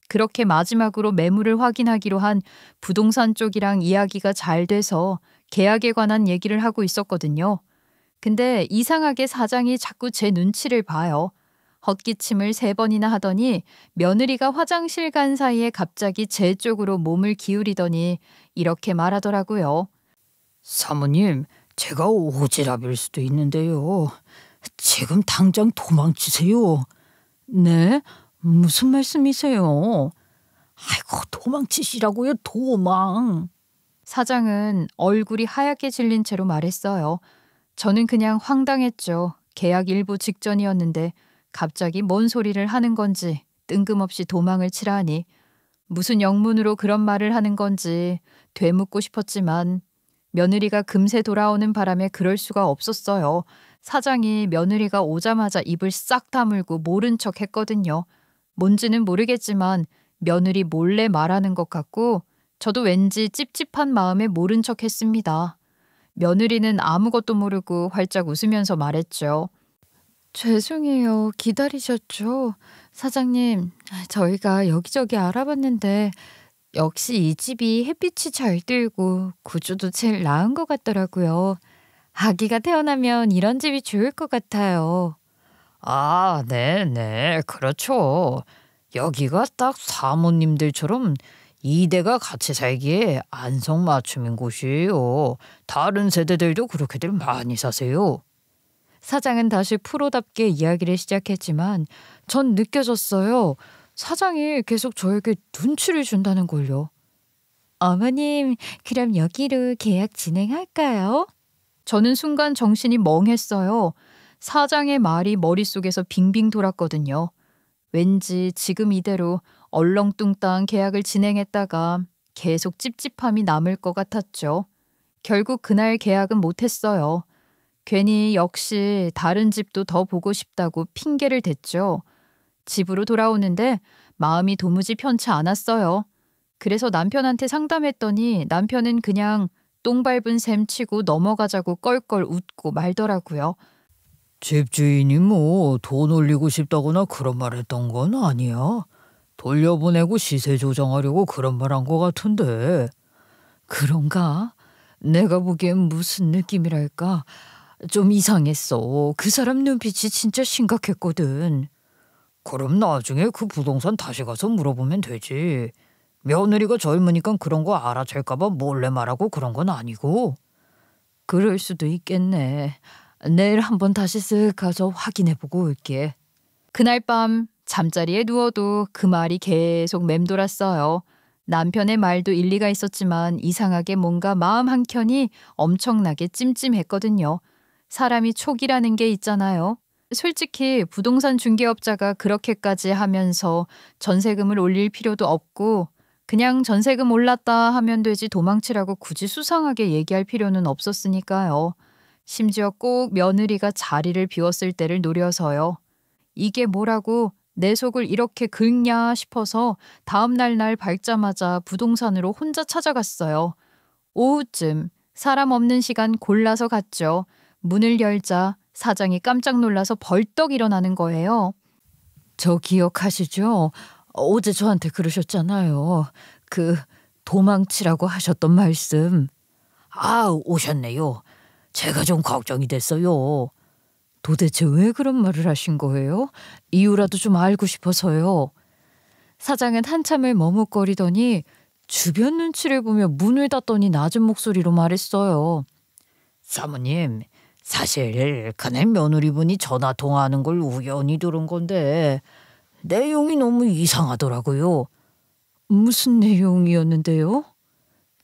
그렇게 마지막으로 매물을 확인하기로 한 부동산 쪽이랑 이야기가 잘 돼서 계약에 관한 얘기를 하고 있었거든요. 근데 이상하게 사장이 자꾸 제 눈치를 봐요. 헛기침을 3번이나 하더니 며느리가 화장실 간 사이에 갑자기 제 쪽으로 몸을 기울이더니 이렇게 말하더라고요. 사모님, 제가 오지랖일 수도 있는데요. 지금 당장 도망치세요. 네? 무슨 말씀이세요? 아이고, 도망치시라고요, 도망. 사장은 얼굴이 하얗게 질린 채로 말했어요. 저는 그냥 황당했죠. 계약 일부 직전이었는데 갑자기 뭔 소리를 하는 건지 뜬금없이 도망을 치라니 무슨 영문으로 그런 말을 하는 건지 되묻고 싶었지만 며느리가 금세 돌아오는 바람에 그럴 수가 없었어요. 사장이 며느리가 오자마자 입을 싹 다물고 모른 척 했거든요. 뭔지는 모르겠지만 며느리 몰래 말하는 것 같고 저도 왠지 찝찝한 마음에 모른 척 했습니다. 며느리는 아무것도 모르고 활짝 웃으면서 말했죠. 죄송해요. 기다리셨죠? 사장님, 저희가 여기저기 알아봤는데 역시 이 집이 햇빛이 잘 들고 구조도 제일 나은 것 같더라고요. 아기가 태어나면 이런 집이 좋을 것 같아요. 아, 네네, 그렇죠. 여기가 딱 사모님들처럼 2대가 같이 살기에 안성맞춤인 곳이에요. 다른 세대들도 그렇게들 많이 사세요. 사장은 다시 프로답게 이야기를 시작했지만 전 느껴졌어요. 사장이 계속 저에게 눈치를 준다는 걸요. 어머님, 그럼 여기로 계약 진행할까요? 저는 순간 정신이 멍했어요. 사장의 말이 머릿속에서 빙빙 돌았거든요. 왠지 지금 이대로 얼렁뚱땅 계약을 진행했다가 계속 찝찝함이 남을 것 같았죠. 결국 그날 계약은 못했어요. 괜히 역시 다른 집도 더 보고 싶다고 핑계를 댔죠. 집으로 돌아오는데 마음이 도무지 편치 않았어요. 그래서 남편한테 상담했더니 남편은 그냥 똥 밟은 셈 치고 넘어가자고 껄껄 웃고 말더라고요. 집주인이 뭐 돈 올리고 싶다거나 그런 말 했던 건 아니야. 돌려보내고 시세 조정하려고 그런 말 한 것 같은데. 그런가? 내가 보기엔 무슨 느낌이랄까? 좀 이상했어. 그 사람 눈빛이 진짜 심각했거든. 그럼 나중에 그 부동산 다시 가서 물어보면 되지. 며느리가 젊으니까 그런 거 알아챌까 봐 몰래 말하고 그런 건 아니고. 그럴 수도 있겠네. 내일 한번 다시 쓱 가서 확인해보고 올게. 그날 밤 잠자리에 누워도 그 말이 계속 맴돌았어요. 남편의 말도 일리가 있었지만 이상하게 뭔가 마음 한켠이 엄청나게 찜찜했거든요. 사람이 촉이라는 게 있잖아요. 솔직히 부동산 중개업자가 그렇게까지 하면서 전세금을 올릴 필요도 없고 그냥 전세금 올랐다 하면 되지 도망치라고 굳이 수상하게 얘기할 필요는 없었으니까요. 심지어 꼭 며느리가 자리를 비웠을 때를 노려서요. 이게 뭐라고 내 속을 이렇게 긁냐 싶어서 다음날 날 밝자마자 부동산으로 혼자 찾아갔어요. 오후쯤 사람 없는 시간 골라서 갔죠. 문을 열자 사장이 깜짝 놀라서 벌떡 일어나는 거예요. 저 기억하시죠? 어제 저한테 그러셨잖아요. 그 도망치라고 하셨던 말씀. 아, 오셨네요. 제가 좀 걱정이 됐어요. 도대체 왜 그런 말을 하신 거예요? 이유라도 좀 알고 싶어서요. 사장은 한참을 머뭇거리더니 주변 눈치를 보며 문을 닫더니 낮은 목소리로 말했어요. 사모님, 사실 그날 며느리분이 전화 통화하는 걸 우연히 들은 건데 내용이 너무 이상하더라고요. 무슨 내용이었는데요?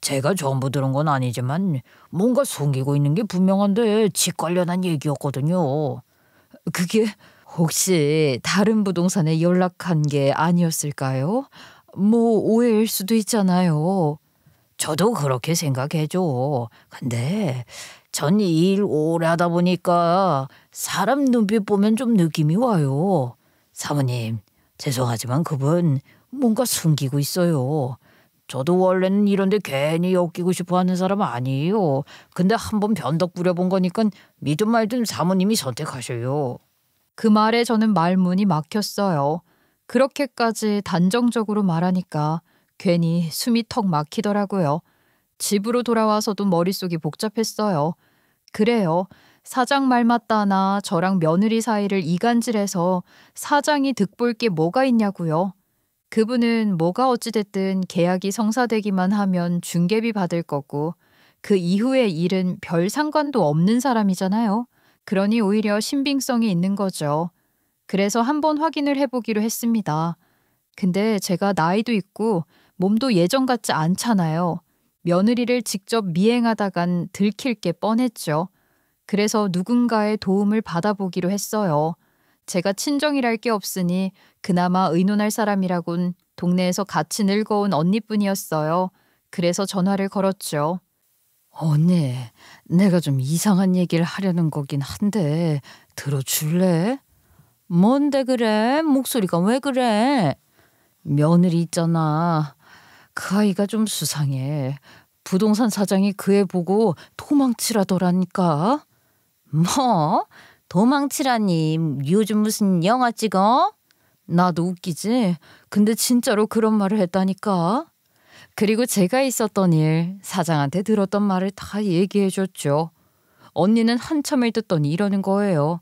제가 전부 들은 건 아니지만 뭔가 숨기고 있는 게 분명한데 집 관련한 얘기였거든요. 그게 혹시 다른 부동산에 연락한 게 아니었을까요? 뭐 오해일 수도 있잖아요. 저도 그렇게 생각해줘. 근데 전 일 오래 하다 보니까 사람 눈빛 보면 좀 느낌이 와요. 사모님, 죄송하지만 그분 뭔가 숨기고 있어요. 저도 원래는 이런데 괜히 엮이고 싶어 하는 사람 아니에요. 근데 한번 변덕 부려본 거니까 믿든 말든 사모님이 선택하셔요. 그 말에 저는 말문이 막혔어요. 그렇게까지 단정적으로 말하니까 괜히 숨이 턱 막히더라고요. 집으로 돌아와서도 머릿속이 복잡했어요. 그래요. 사장 말 맞다나 저랑 며느리 사이를 이간질해서 사장이 득볼 게 뭐가 있냐고요. 그분은 뭐가 어찌됐든 계약이 성사되기만 하면 중개비 받을 거고 그 이후의 일은 별 상관도 없는 사람이잖아요. 그러니 오히려 신빙성이 있는 거죠. 그래서 한번 확인을 해보기로 했습니다. 근데 제가 나이도 있고 몸도 예전 같지 않잖아요. 며느리를 직접 미행하다간 들킬 게 뻔했죠. 그래서 누군가의 도움을 받아보기로 했어요. 제가 친정이랄 게 없으니 그나마 의논할 사람이라곤 동네에서 같이 늙어온 언니뿐이었어요. 그래서 전화를 걸었죠. 언니, 내가 좀 이상한 얘기를 하려는 거긴 한데 들어줄래? 뭔데 그래? 목소리가 왜 그래? 며느리 있잖아. 그 아이가 좀 수상해. 부동산 사장이 그 애 보고 도망치라더라니까. 뭐? 도망치라니. 요즘 무슨 영화 찍어? 나도 웃기지. 근데 진짜로 그런 말을 했다니까. 그리고 제가 있었던 일, 사장한테 들었던 말을 다 얘기해줬죠. 언니는 한참을 듣더니 이러는 거예요.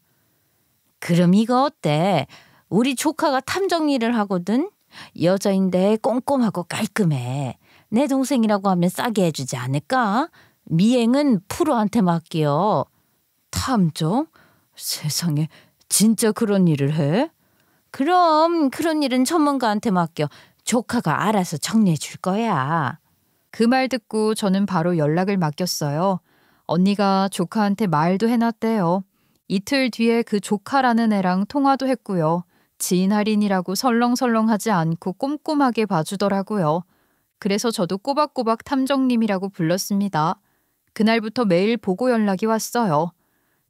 그럼 이거 어때? 우리 조카가 탐정 일을 하거든? 여자인데 꼼꼼하고 깔끔해. 내 동생이라고 하면 싸게 해주지 않을까? 미행은 프로한테 맡겨. 탐정? 세상에, 진짜 그런 일을 해? 그럼 그런 일은 전문가한테 맡겨. 조카가 알아서 정리해 줄 거야. 그 말 듣고 저는 바로 연락을 맡겼어요. 언니가 조카한테 말도 해놨대요. 이틀 뒤에 그 조카라는 애랑 통화도 했고요. 지인 할인이라고 설렁설렁하지 않고 꼼꼼하게 봐주더라고요. 그래서 저도 꼬박꼬박 탐정님이라고 불렀습니다. 그날부터 매일 보고 연락이 왔어요.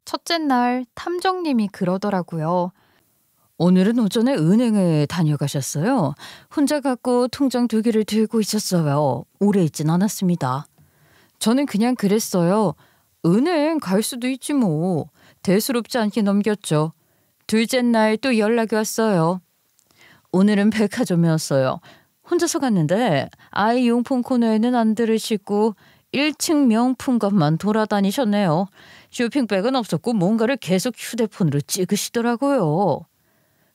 첫째 날 탐정님이 그러더라고요. 오늘은 오전에 은행에 다녀가셨어요. 혼자 갖고 통장 2개를 들고 있었어요. 오래 있진 않았습니다. 저는 그냥 그랬어요. 은행 갈 수도 있지 뭐. 대수롭지 않게 넘겼죠. 둘째 날 또 연락이 왔어요. 오늘은 백화점이었어요. 혼자서 갔는데 아이 용품 코너에는 안 들으시고 1층 명품관만 돌아다니셨네요. 쇼핑백은 없었고 뭔가를 계속 휴대폰으로 찍으시더라고요.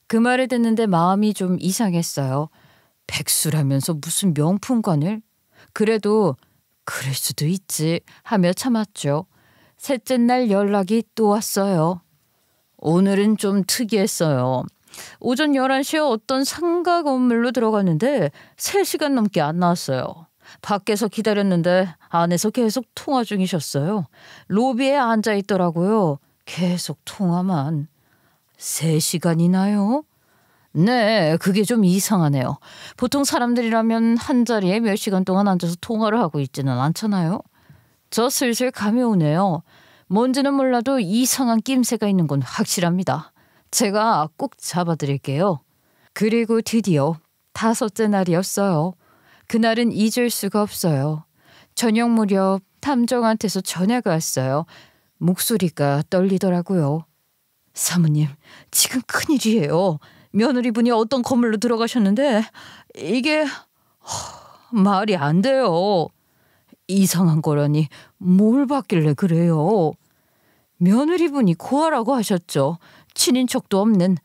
그 말을 듣는데 마음이 좀 이상했어요. 백수라면서 무슨 명품관을? 그래도 그럴 수도 있지 하며 참았죠. 셋째 날 연락이 또 왔어요. 오늘은 좀 특이했어요. 오전 11시에 어떤 상가 건물로 들어갔는데 3시간 넘게 안 나왔어요. 밖에서 기다렸는데 안에서 계속 통화 중이셨어요. 로비에 앉아 있더라고요. 계속 통화만. 3시간이나요? 네, 그게 좀 이상하네요. 보통 사람들이라면 한 자리에 몇 시간 동안 앉아서 통화를 하고 있지는 않잖아요. 저 슬슬 감이 오네요. 뭔지는 몰라도 이상한 낌새가 있는 건 확실합니다. 제가 꼭 잡아드릴게요. 그리고 드디어 5째 날이었어요. 그날은 잊을 수가 없어요. 저녁 무렵 탐정한테서 전화가 왔어요. 목소리가 떨리더라고요. 사모님, 지금 큰일이에요. 며느리분이 어떤 건물로 들어가셨는데 이게 말이 안 돼요. 이상한 거라니 뭘 봤길래 그래요. 며느리분이 고아라고 하셨죠. 친인척도 없는.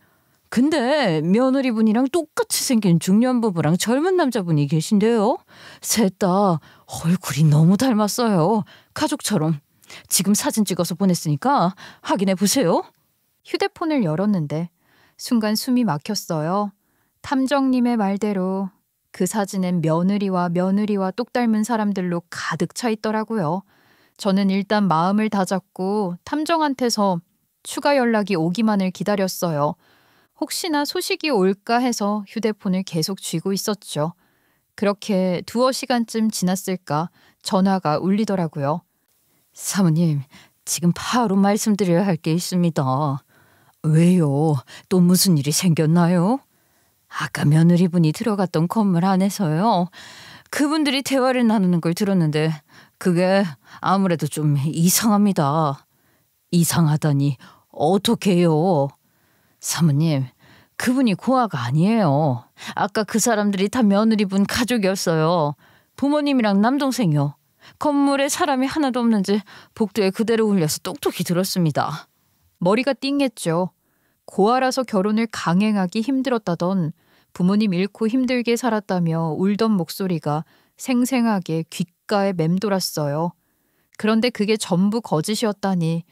근데 며느리분이랑 똑같이 생긴 중년 부부랑 젊은 남자분이 계신데요. 셋 다 얼굴이 너무 닮았어요. 가족처럼. 지금 사진 찍어서 보냈으니까 확인해 보세요. 휴대폰을 열었는데 순간 숨이 막혔어요. 탐정님의 말대로 그 사진엔 며느리와 똑 닮은 사람들로 가득 차 있더라고요. 저는 일단 마음을 다잡고 탐정한테서 추가 연락이 오기만을 기다렸어요. 혹시나 소식이 올까 해서 휴대폰을 계속 쥐고 있었죠. 그렇게 2시간쯤 지났을까 전화가 울리더라고요. 사모님, 지금 바로 말씀드려야 할 게 있습니다. 왜요? 또 무슨 일이 생겼나요? 아까 며느리분이 들어갔던 건물 안에서요. 그분들이 대화를 나누는 걸 들었는데 그게 아무래도 좀 이상합니다. 이상하다니 어떡해요? 사모님, 그분이 고아가 아니에요. 아까 그 사람들이 다 며느리분 가족이었어요. 부모님이랑 남동생이요. 건물에 사람이 하나도 없는지 복도에 그대로 울려서 똑똑히 들었습니다. 머리가 띵했죠. 고아라서 결혼을 강행하기 힘들었다던, 부모님 잃고 힘들게 살았다며 울던 목소리가 생생하게 귓가에 맴돌았어요. 그런데 그게 전부 거짓이었다니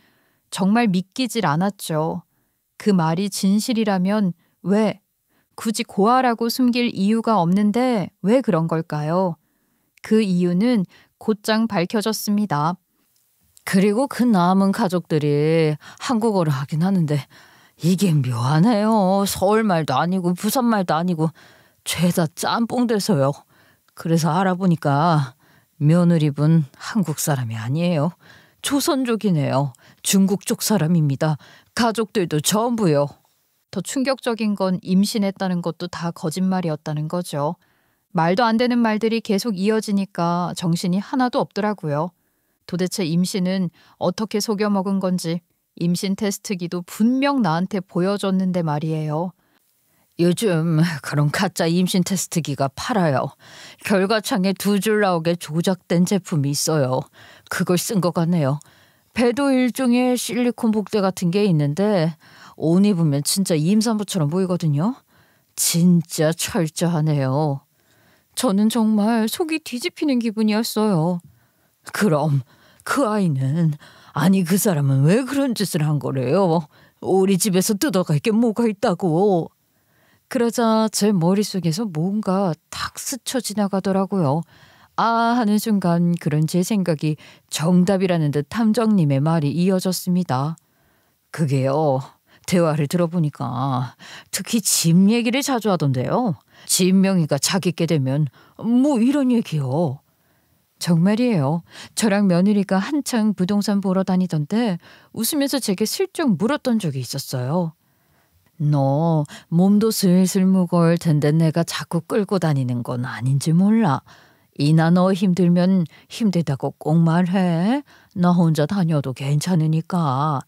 정말 믿기질 않았죠. 그 말이 진실이라면 왜? 굳이 고아라고 숨길 이유가 없는데 왜 그런 걸까요? 그 이유는 곧장 밝혀졌습니다. 그리고 그 남은 가족들이 한국어를 하긴 하는데 이게 묘하네요. 서울말도 아니고 부산말도 아니고 죄다 짬뽕 돼서요. 그래서 알아보니까 며느리분 한국 사람이 아니에요. 조선족이네요. 중국 쪽 사람입니다. 가족들도 전부요. 더 충격적인 건 임신했다는 것도 다 거짓말이었다는 거죠. 말도 안 되는 말들이 계속 이어지니까 정신이 하나도 없더라고요. 도대체 임신은 어떻게 속여 먹은 건지 임신 테스트기도 분명 나한테 보여줬는데 말이에요. 요즘 그런 가짜 임신 테스트기가 팔아요. 결과창에 2줄 나오게 조작된 제품이 있어요. 그걸 쓴 것 같네요. 배도 일종의 실리콘 복대 같은 게 있는데 옷 입으면 진짜 임산부처럼 보이거든요. 진짜 철저하네요. 저는 정말 속이 뒤집히는 기분이었어요. 그럼 그 아이는, 아니 그 사람은 왜 그런 짓을 한 거래요? 우리 집에서 뜯어갈 게 뭐가 있다고. 그러자 제 머릿속에서 뭔가 탁 스쳐 지나가더라고요. 아 하는 순간 그런 제 생각이 정답이라는 듯 탐정님의 말이 이어졌습니다. 그게요, 대화를 들어보니까 특히 집 얘기를 자주 하던데요. 집 명의가 자기께 되면 뭐 이런 얘기요. 정말이에요. 저랑 며느리가 한창 부동산 보러 다니던데 웃으면서 제게 슬쩍 물었던 적이 있었어요. 너 몸도 슬슬 무거울 텐데 내가 자꾸 끌고 다니는 건 아닌지 몰라. 이나 너 힘들면 힘들다고 꼭 말해. 나 혼자 다녀도 괜찮으니까.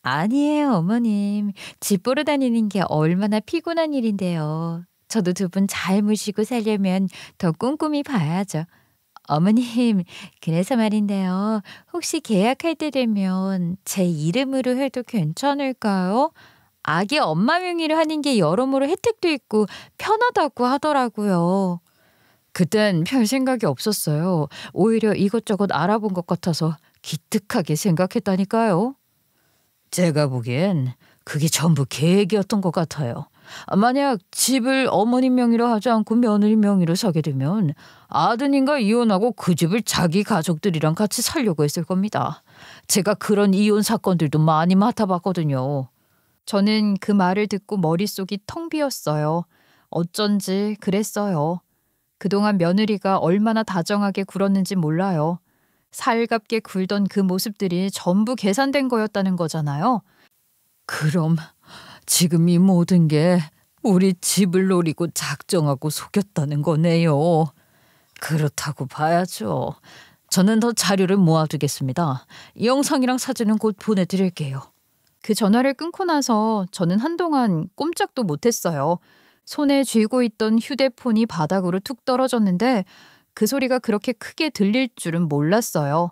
아니에요, 어머님. 집 보러 다니는 게 얼마나 피곤한 일인데요. 저도 2분 잘 모시고 살려면 더 꼼꼼히 봐야죠. 어머님, 그래서 말인데요. 혹시 계약할 때 되면 제 이름으로 해도 괜찮을까요? 아기 엄마 명의로 하는 게 여러모로 혜택도 있고 편하다고 하더라고요. 그땐 별 생각이 없었어요. 오히려 이것저것 알아본 것 같아서 기특하게 생각했다니까요. 제가 보기엔 그게 전부 계획이었던 것 같아요. 만약 집을 어머님 명의로 하지 않고 며느리 명의로 사게 되면 아드님과 이혼하고 그 집을 자기 가족들이랑 같이 살려고 했을 겁니다. 제가 그런 이혼 사건들도 많이 맡아봤거든요. 저는 그 말을 듣고 머릿속이 텅 비었어요. 어쩐지 그랬어요. 그동안 며느리가 얼마나 다정하게 굴었는지 몰라요. 살갑게 굴던 그 모습들이 전부 계산된 거였다는 거잖아요. 그럼 지금 이 모든 게 우리 집을 노리고 작정하고 속였다는 거네요. 그렇다고 봐야죠. 저는 더 자료를 모아두겠습니다. 영상이랑 사진은 곧 보내드릴게요. 그 전화를 끊고 나서 저는 한동안 꼼짝도 못했어요. 손에 쥐고 있던 휴대폰이 바닥으로 툭 떨어졌는데 그 소리가 그렇게 크게 들릴 줄은 몰랐어요.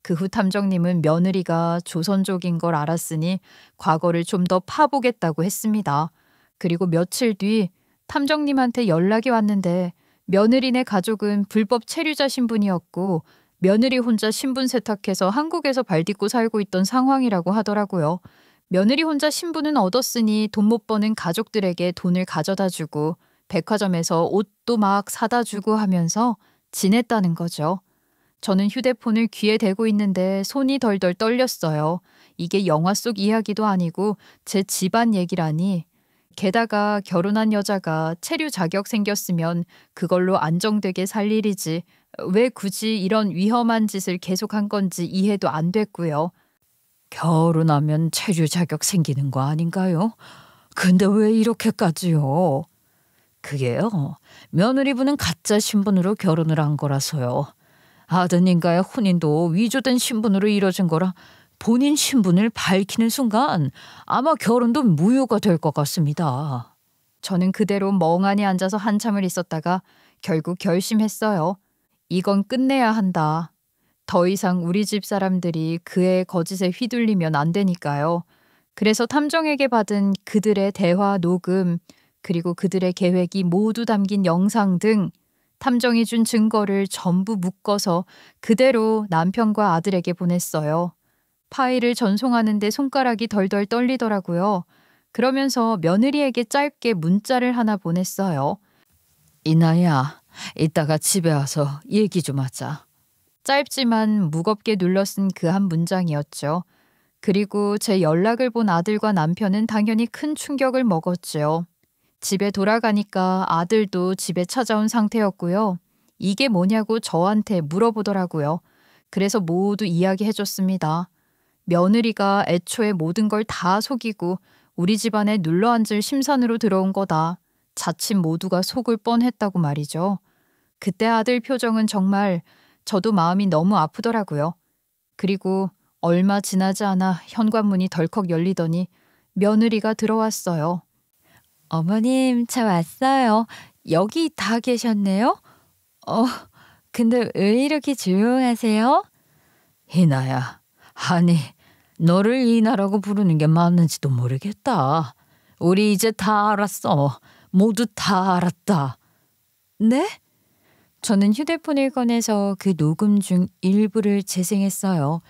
그 후 탐정님은 며느리가 조선족인 걸 알았으니 과거를 좀 더 파보겠다고 했습니다. 그리고 며칠 뒤 탐정님한테 연락이 왔는데 며느리네 가족은 불법 체류자 신분이었고 며느리 혼자 신분 세탁해서 한국에서 발딛고 살고 있던 상황이라고 하더라고요. 며느리 혼자 신분은 얻었으니 돈 못 버는 가족들에게 돈을 가져다 주고 백화점에서 옷도 막 사다 주고 하면서 지냈다는 거죠. 저는 휴대폰을 귀에 대고 있는데 손이 덜덜 떨렸어요. 이게 영화 속 이야기도 아니고 제 집안 얘기라니. 게다가 결혼한 여자가 체류 자격 생겼으면 그걸로 안정되게 살 일이지 왜 굳이 이런 위험한 짓을 계속한 건지 이해도 안 됐고요. 결혼하면 체류 자격 생기는 거 아닌가요? 근데 왜 이렇게까지요? 그게요. 며느리분은 가짜 신분으로 결혼을 한 거라서요. 아드님과의 혼인도 위조된 신분으로 이뤄진 거라 본인 신분을 밝히는 순간 아마 결혼도 무효가 될 것 같습니다. 저는 그대로 멍하니 앉아서 한참을 있었다가 결국 결심했어요. 이건 끝내야 한다. 더 이상 우리 집 사람들이 그의 거짓에 휘둘리면 안 되니까요. 그래서 탐정에게 받은 그들의 대화 녹음, 그리고 그들의 계획이 모두 담긴 영상 등 탐정이 준 증거를 전부 묶어서 그대로 남편과 아들에게 보냈어요. 파일을 전송하는데 손가락이 덜덜 떨리더라고요. 그러면서 며느리에게 짧게 문자를 하나 보냈어요. 이나야, 이따가 집에 와서 얘기 좀 하자. 짧지만 무겁게 눌러 쓴 그 한 문장이었죠. 그리고 제 연락을 본 아들과 남편은 당연히 큰 충격을 먹었죠. 집에 돌아가니까 아들도 집에 찾아온 상태였고요. 이게 뭐냐고 저한테 물어보더라고요. 그래서 모두 이야기해줬습니다. 며느리가 애초에 모든 걸 다 속이고 우리 집안에 눌러앉을 심산으로 들어온 거다. 자칫 모두가 속을 뻔했다고 말이죠. 그때 아들 표정은 정말 저도 마음이 너무 아프더라고요. 그리고 얼마 지나지 않아 현관문이 덜컥 열리더니 며느리가 들어왔어요. 어머님, 저 왔어요. 여기 다 계셨네요? 근데 왜 이렇게 조용하세요? 희나야, 아니, 너를 이나라고 부르는 게 맞는지도 모르겠다. 우리 이제 다 알았어. 모두 다 알았다. 네? 저는 휴대폰을 꺼내서 그 녹음 중 일부를 재생했어요.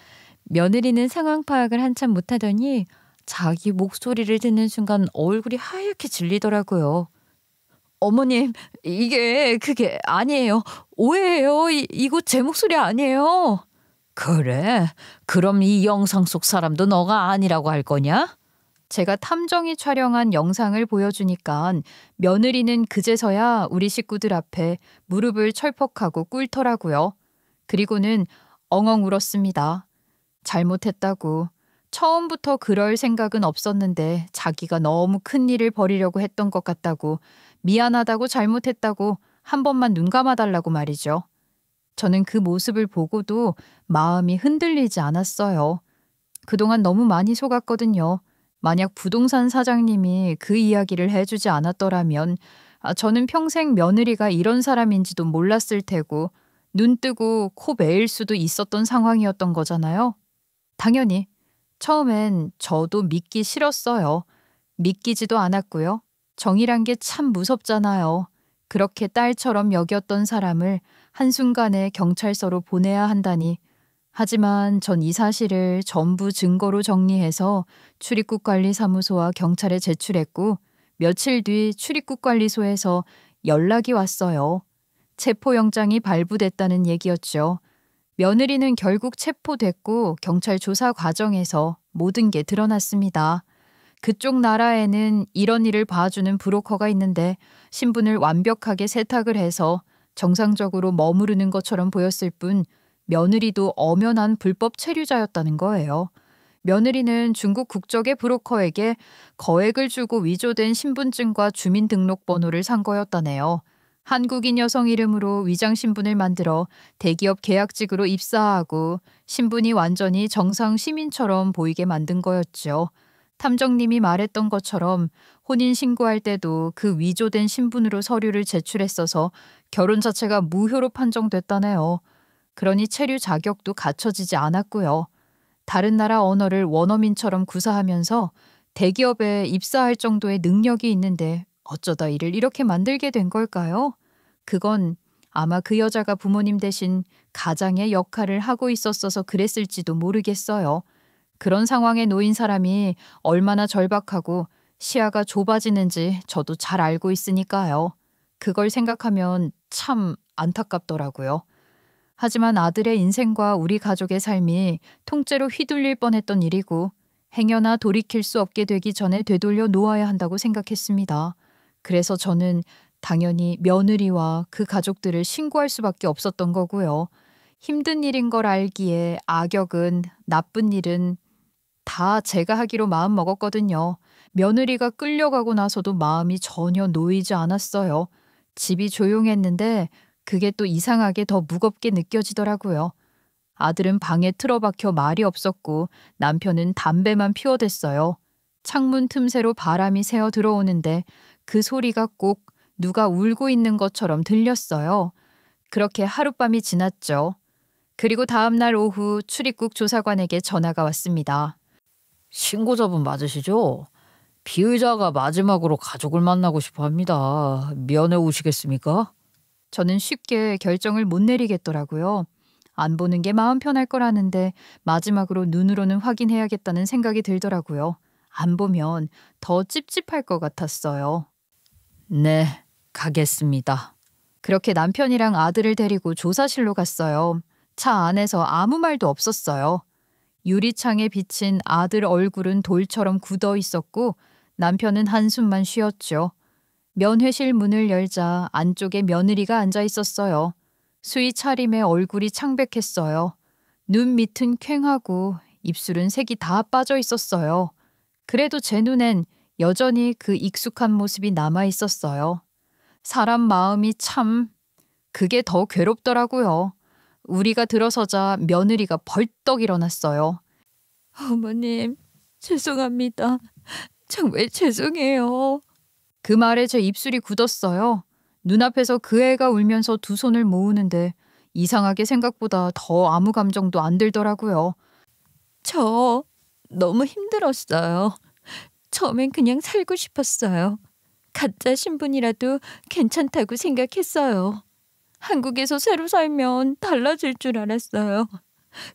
며느리는 상황 파악을 한참 못하더니 자기 목소리를 듣는 순간 얼굴이 하얗게 질리더라고요. 어머님, 그게 아니에요. 오해예요. 이거 제 목소리 아니에요. 그래? 그럼 이 영상 속 사람도 너가 아니라고 할 거냐? 제가 탐정이 촬영한 영상을 보여주니까 며느리는 그제서야 우리 식구들 앞에 무릎을 철퍽하고 꿇더라고요. 그리고는 엉엉 울었습니다. 잘못했다고. 처음부터 그럴 생각은 없었는데 자기가 너무 큰 일을 벌이려고 했던 것 같다고, 미안하다고, 잘못했다고 한 번만 눈 감아달라고 말이죠. 저는 그 모습을 보고도 마음이 흔들리지 않았어요. 그동안 너무 많이 속았거든요. 만약 부동산 사장님이 그 이야기를 해주지 않았더라면 저는 평생 며느리가 이런 사람인지도 몰랐을 테고 눈 뜨고 코 매일 수도 있었던 상황이었던 거잖아요. 당연히 처음엔 저도 믿기 싫었어요. 믿기지도 않았고요. 정이란 게 참 무섭잖아요. 그렇게 딸처럼 여겼던 사람을 한순간에 경찰서로 보내야 한다니. 하지만 전 이 사실을 전부 증거로 정리해서 출입국관리사무소와 경찰에 제출했고 며칠 뒤 출입국관리소에서 연락이 왔어요. 체포영장이 발부됐다는 얘기였죠. 며느리는 결국 체포됐고 경찰 조사 과정에서 모든 게 드러났습니다. 그쪽 나라에는 이런 일을 봐주는 브로커가 있는데 신분을 완벽하게 세탁을 해서 정상적으로 머무르는 것처럼 보였을 뿐 며느리도 엄연한 불법 체류자였다는 거예요. 며느리는 중국 국적의 브로커에게 거액을 주고 위조된 신분증과 주민등록번호를 산 거였다네요. 한국인 여성 이름으로 위장 신분을 만들어 대기업 계약직으로 입사하고 신분이 완전히 정상 시민처럼 보이게 만든 거였죠. 탐정님이 말했던 것처럼 혼인 신고할 때도 그 위조된 신분으로 서류를 제출했어서 결혼 자체가 무효로 판정됐다네요. 그러니 체류 자격도 갖춰지지 않았고요. 다른 나라 언어를 원어민처럼 구사하면서 대기업에 입사할 정도의 능력이 있는데 어쩌다 이를 이렇게 만들게 된 걸까요? 그건 아마 그 여자가 부모님 대신 가장의 역할을 하고 있었어서 그랬을지도 모르겠어요. 그런 상황에 놓인 사람이 얼마나 절박하고 시야가 좁아지는지 저도 잘 알고 있으니까요. 그걸 생각하면 참 안타깝더라고요. 하지만 아들의 인생과 우리 가족의 삶이 통째로 휘둘릴 뻔했던 일이고 행여나 돌이킬 수 없게 되기 전에 되돌려 놓아야 한다고 생각했습니다. 그래서 저는 당연히 며느리와 그 가족들을 신고할 수밖에 없었던 거고요. 힘든 일인 걸 알기에 악역은, 나쁜 일은 다 제가 하기로 마음 먹었거든요. 며느리가 끌려가고 나서도 마음이 전혀 놓이지 않았어요. 집이 조용했는데 그게 또 이상하게 더 무겁게 느껴지더라고요. 아들은 방에 틀어박혀 말이 없었고 남편은 담배만 피워댔어요. 창문 틈새로 바람이 새어 들어오는데 그 소리가 꼭 누가 울고 있는 것처럼 들렸어요. 그렇게 하룻밤이 지났죠. 그리고 다음 날 오후 출입국 조사관에게 전화가 왔습니다. 신고자분 맞으시죠? 피의자가 마지막으로 가족을 만나고 싶어 합니다. 면회 오시겠습니까? 저는 쉽게 결정을 못 내리겠더라고요. 안 보는 게 마음 편할 거라는데 마지막으로 눈으로는 확인해야겠다는 생각이 들더라고요. 안 보면 더 찝찝할 것 같았어요. 네, 가겠습니다. 그렇게 남편이랑 아들을 데리고 조사실로 갔어요. 차 안에서 아무 말도 없었어요. 유리창에 비친 아들 얼굴은 돌처럼 굳어 있었고 남편은 한숨만 쉬었죠. 면회실 문을 열자 안쪽에 며느리가 앉아 있었어요. 수의 차림에 얼굴이 창백했어요. 눈 밑은 퀭하고 입술은 색이 다 빠져 있었어요. 그래도 제 눈엔 여전히 그 익숙한 모습이 남아 있었어요. 사람 마음이 참, 그게 더 괴롭더라고요. 우리가 들어서자 며느리가 벌떡 일어났어요. 어머님, 죄송합니다. 정말 죄송해요. 그 말에 제 입술이 굳었어요. 눈앞에서 그 애가 울면서 두 손을 모으는데 이상하게 생각보다 더 아무 감정도 안 들더라고요. 저 너무 힘들었어요. 처음엔 그냥 살고 싶었어요. 가짜 신분이라도 괜찮다고 생각했어요. 한국에서 새로 살면 달라질 줄 알았어요.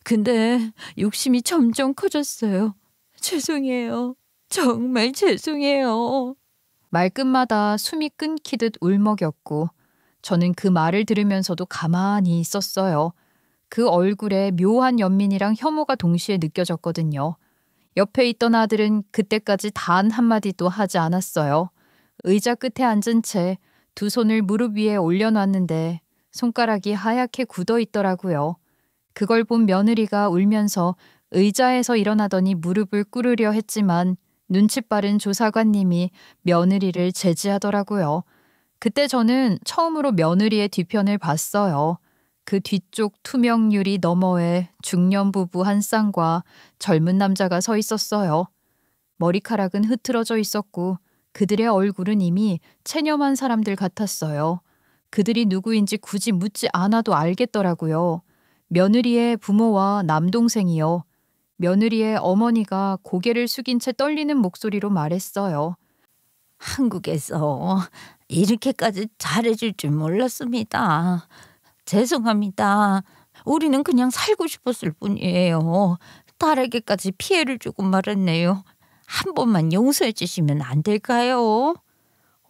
근데 욕심이 점점 커졌어요. 죄송해요. 정말 죄송해요. 말끝마다 숨이 끊기듯 울먹였고 저는 그 말을 들으면서도 가만히 있었어요. 그 얼굴에 묘한 연민이랑 혐오가 동시에 느껴졌거든요. 옆에 있던 아들은 그때까지 단 한마디도 하지 않았어요. 의자 끝에 앉은 채 두 손을 무릎 위에 올려놨는데 손가락이 하얗게 굳어 있더라고요. 그걸 본 며느리가 울면서 의자에서 일어나더니 무릎을 꿇으려 했지만 눈치 빠른 조사관님이 며느리를 제지하더라고요. 그때 저는 처음으로 며느리의 뒤편을 봤어요. 그 뒤쪽 투명 유리 너머에 중년 부부 한 쌍과 젊은 남자가 서 있었어요. 머리카락은 흐트러져 있었고 그들의 얼굴은 이미 체념한 사람들 같았어요. 그들이 누구인지 굳이 묻지 않아도 알겠더라고요. 며느리의 부모와 남동생이요. 며느리의 어머니가 고개를 숙인 채 떨리는 목소리로 말했어요. 한국에서 이렇게까지 잘해줄 줄 몰랐습니다. 죄송합니다. 우리는 그냥 살고 싶었을 뿐이에요. 딸에게까지 피해를 주고 말았네요. 한 번만 용서해 주시면 안 될까요?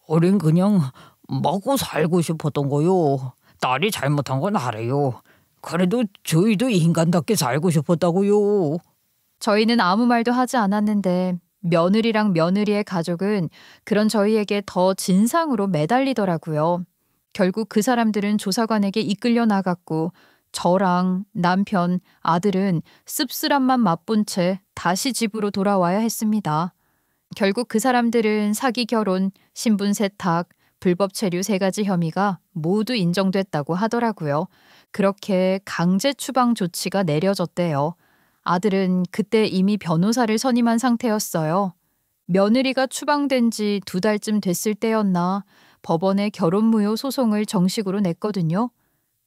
우린 그냥 먹고 살고 싶었던 거요. 딸이 잘못한 건 알아요. 그래도 저희도 인간답게 살고 싶었다고요. 저희는 아무 말도 하지 않았는데 며느리랑 며느리의 가족은 그런 저희에게 더 진상으로 매달리더라고요. 결국 그 사람들은 조사관에게 이끌려 나갔고 저랑 남편, 아들은 씁쓸함만 맛본 채 다시 집으로 돌아와야 했습니다. 결국 그 사람들은 사기 결혼, 신분 세탁, 불법 체류 3가지 혐의가 모두 인정됐다고 하더라고요. 그렇게 강제 추방 조치가 내려졌대요. 아들은 그때 이미 변호사를 선임한 상태였어요. 며느리가 추방된 지 2달쯤 됐을 때였나 법원에 결혼무효 소송을 정식으로 냈거든요.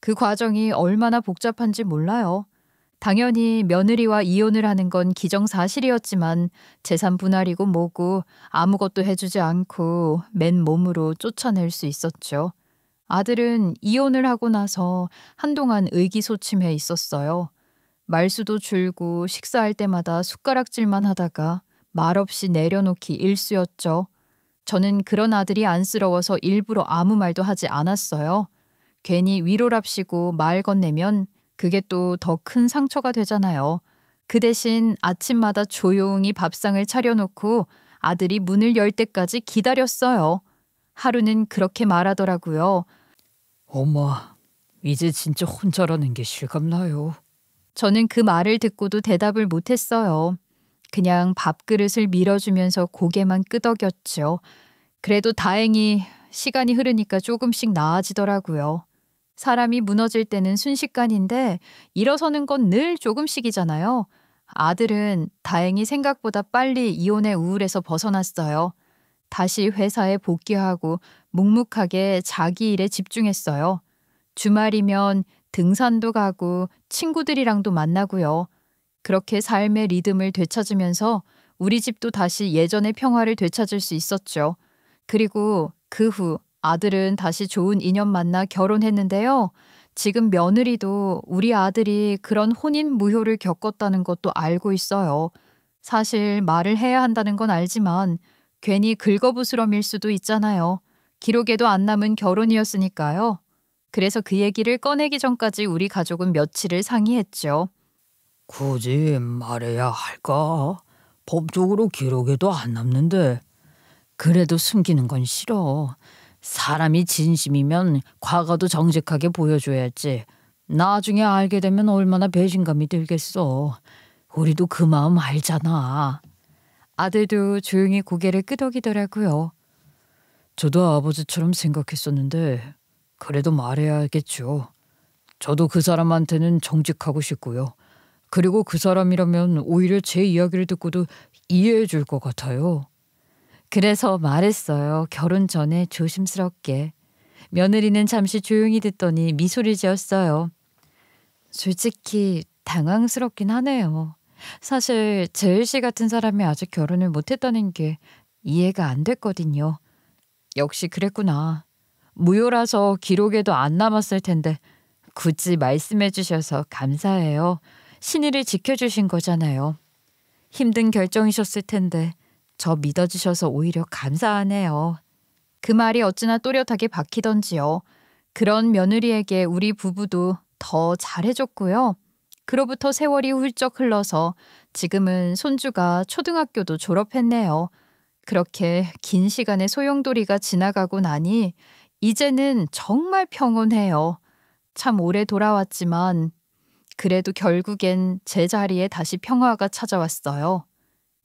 그 과정이 얼마나 복잡한지 몰라요. 당연히 며느리와 이혼을 하는 건 기정사실이었지만 재산 분할이고 뭐고 아무것도 해주지 않고 맨몸으로 쫓아낼 수 있었죠. 아들은 이혼을 하고 나서 한동안 의기소침해 있었어요. 말수도 줄고 식사할 때마다 숟가락질만 하다가 말없이 내려놓기 일쑤였죠. 저는 그런 아들이 안쓰러워서 일부러 아무 말도 하지 않았어요. 괜히 위로랍시고 말 건네면 그게 또 더 큰 상처가 되잖아요. 그 대신 아침마다 조용히 밥상을 차려놓고 아들이 문을 열 때까지 기다렸어요. 하루는 그렇게 말하더라고요. 엄마, 이제 진짜 혼자라는 게 실감나요. 저는 그 말을 듣고도 대답을 못했어요. 그냥 밥그릇을 밀어주면서 고개만 끄덕였죠. 그래도 다행히 시간이 흐르니까 조금씩 나아지더라고요. 사람이 무너질 때는 순식간인데 일어서는 건 늘 조금씩이잖아요. 아들은 다행히 생각보다 빨리 이혼의 우울에서 벗어났어요. 다시 회사에 복귀하고 묵묵하게 자기 일에 집중했어요. 주말이면 등산도 가고 친구들이랑도 만나고요. 그렇게 삶의 리듬을 되찾으면서 우리 집도 다시 예전의 평화를 되찾을 수 있었죠. 그리고 그 후 아들은 다시 좋은 인연 만나 결혼했는데요. 지금 며느리도 우리 아들이 그런 혼인 무효를 겪었다는 것도 알고 있어요. 사실 말을 해야 한다는 건 알지만 괜히 긁어부스럼일 수도 있잖아요. 기록에도 안 남은 결혼이었으니까요. 그래서 그 얘기를 꺼내기 전까지 우리 가족은 며칠을 상의했죠. 굳이 말해야 할까? 법적으로 기록에도 안 남는데. 그래도 숨기는 건 싫어. 사람이 진심이면 과거도 정직하게 보여줘야지. 나중에 알게 되면 얼마나 배신감이 들겠어. 우리도 그 마음 알잖아. 아들도 조용히 고개를 끄덕이더라고요. 저도 아버지처럼 생각했었는데 그래도 말해야겠죠. 저도 그 사람한테는 정직하고 싶고요. 그리고 그 사람이라면 오히려 제 이야기를 듣고도 이해해 줄 것 같아요. 그래서 말했어요. 결혼 전에 조심스럽게. 며느리는 잠시 조용히 듣더니 미소를 지었어요. 솔직히 당황스럽긴 하네요. 사실 재일 씨 같은 사람이 아직 결혼을 못했다는 게 이해가 안 됐거든요. 역시 그랬구나. 무효라서 기록에도 안 남았을 텐데 굳이 말씀해 주셔서 감사해요. 신의를 지켜주신 거잖아요. 힘든 결정이셨을 텐데 저 믿어주셔서 오히려 감사하네요. 그 말이 어찌나 또렷하게 박히던지요. 그런 며느리에게 우리 부부도 더 잘해줬고요. 그로부터 세월이 훌쩍 흘러서 지금은 손주가 초등학교도 졸업했네요. 그렇게 긴 시간의 소용돌이가 지나가고 나니 이제는 정말 평온해요. 참 오래 돌아왔지만 그래도 결국엔 제 자리에 다시 평화가 찾아왔어요.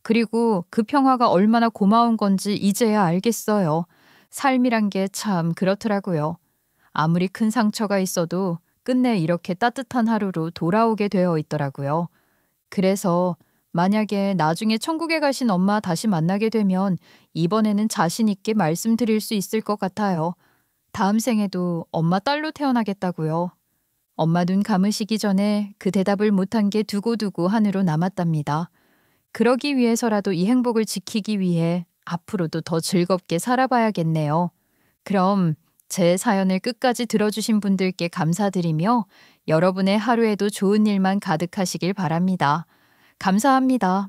그리고 그 평화가 얼마나 고마운 건지 이제야 알겠어요. 삶이란 게 참 그렇더라고요. 아무리 큰 상처가 있어도 끝내 이렇게 따뜻한 하루로 돌아오게 되어 있더라고요. 그래서 만약에 나중에 천국에 가신 엄마 다시 만나게 되면 이번에는 자신 있게 말씀드릴 수 있을 것 같아요. 다음 생에도 엄마 딸로 태어나겠다고요. 엄마 눈 감으시기 전에 그 대답을 못한 게 두고두고 한으로 남았답니다. 그러기 위해서라도 이 행복을 지키기 위해 앞으로도 더 즐겁게 살아봐야겠네요. 그럼 제 사연을 끝까지 들어주신 분들께 감사드리며 여러분의 하루에도 좋은 일만 가득하시길 바랍니다. 감사합니다.